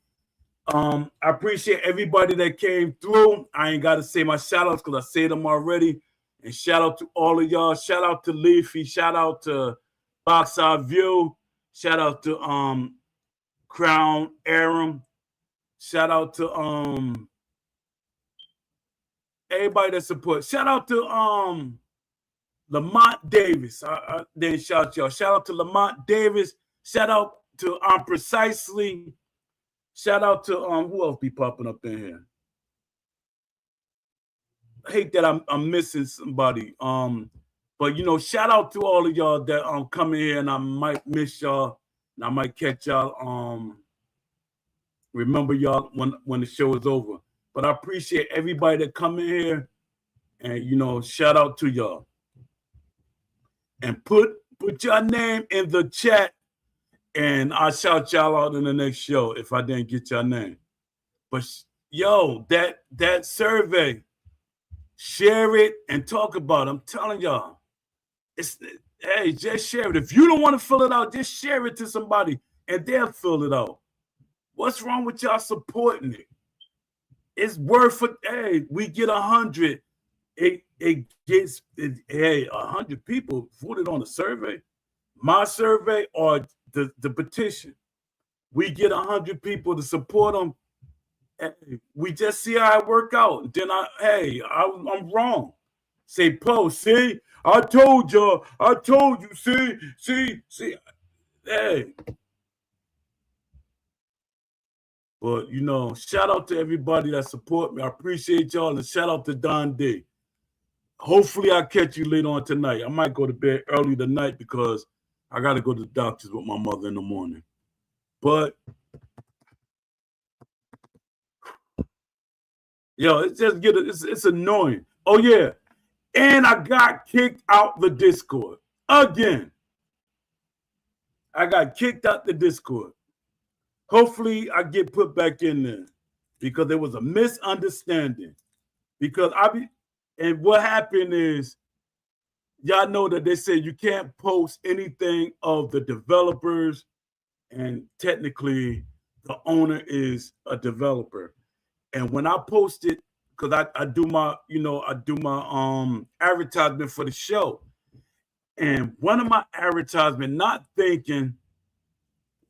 I appreciate everybody that came through. I ain't got to say my shout outs because I said them already. And shout out to all of y'all. Shout out to Leafy. Shout out to Box Eye View. Shout out to Crown Aram. Shout out to everybody that supports. Shout out to Lamont Davis. I didn't shout y'all. Shout out to Lamont Davis. Shout out to Precisely. Shout out to who else be popping up in here? I hate that I'm missing somebody. But you know, shout out to all of y'all that come in here, and I might miss y'all, and I might catch y'all. Remember y'all when the show is over. But I appreciate everybody that come in here, and you know, shout out to y'all. And put your name in the chat, and I'll shout y'all out in the next show if I didn't get your name. But yo, that survey, share it and talk about it. I'm telling y'all, hey, just share it. If you don't want to fill it out, just share it to somebody and they'll fill it out. What's wrong with y'all supporting it? It's worth it. Hey, we get 100. It gets, hey, 100 people voted on the survey, my survey or the petition. We get 100 people to support them. Hey, we just see how it work out. Then I'm wrong. Say, post, see, I told y'all, I told you, see, hey. But, you know, shout out to everybody that support me. I appreciate y'all, and shout out to Don D. Hopefully I'll catch you later on tonight. I might go to bed early tonight because I got to go to the doctor's with my mother in the morning. But, yo, it's annoying. Oh, yeah. And I got kicked out the Discord. Again. I got kicked out the Discord. Hopefully I get put back in there because there was a misunderstanding. Because and what happened is, y'all know that they say you can't post anything of the developers, and technically the owner is a developer. And when I posted, because I do my advertisement for the show, and one of my advertisement, not thinking,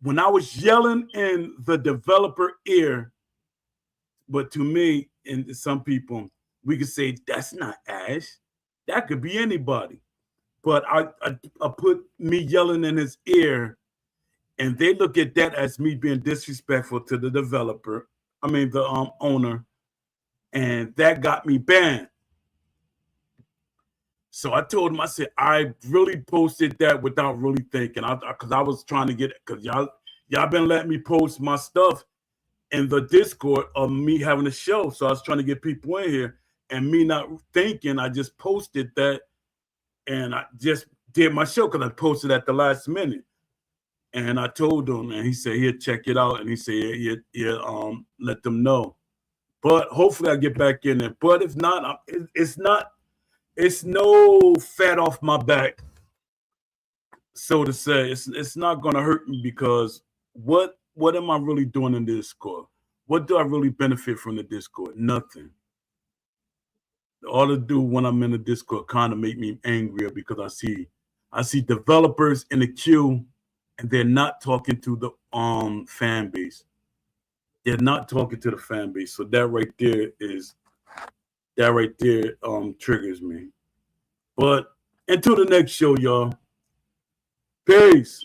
when I was yelling in the developer ear, but to me and some people, we could say that's not Ash. That could be anybody. But I put me yelling in his ear, and they look at that as me being disrespectful to the developer. I mean the owner, and that got me banned. So I told him, I said, I really posted that without really thinking, because I was trying to get it, because y'all been letting me post my stuff in the Discord of me having a show. So I was trying to get people in here, and me not thinking, I just posted that, and I just did my show because I posted at the last minute. And I told him, and he said he'd check it out, and he said he'd let them know. But hopefully I get back in there. But if not, it's no fat off my back, so to say. It's not going to hurt me, because what am I really doing in Discord? What do I really benefit from the Discord? Nothing. All to do when I'm in the Discord kind of make me angrier, because I see developers in the queue, and they're not talking to the fan base. They're not talking to the fan base. So that right there triggers me. But until the next show, y'all. Peace.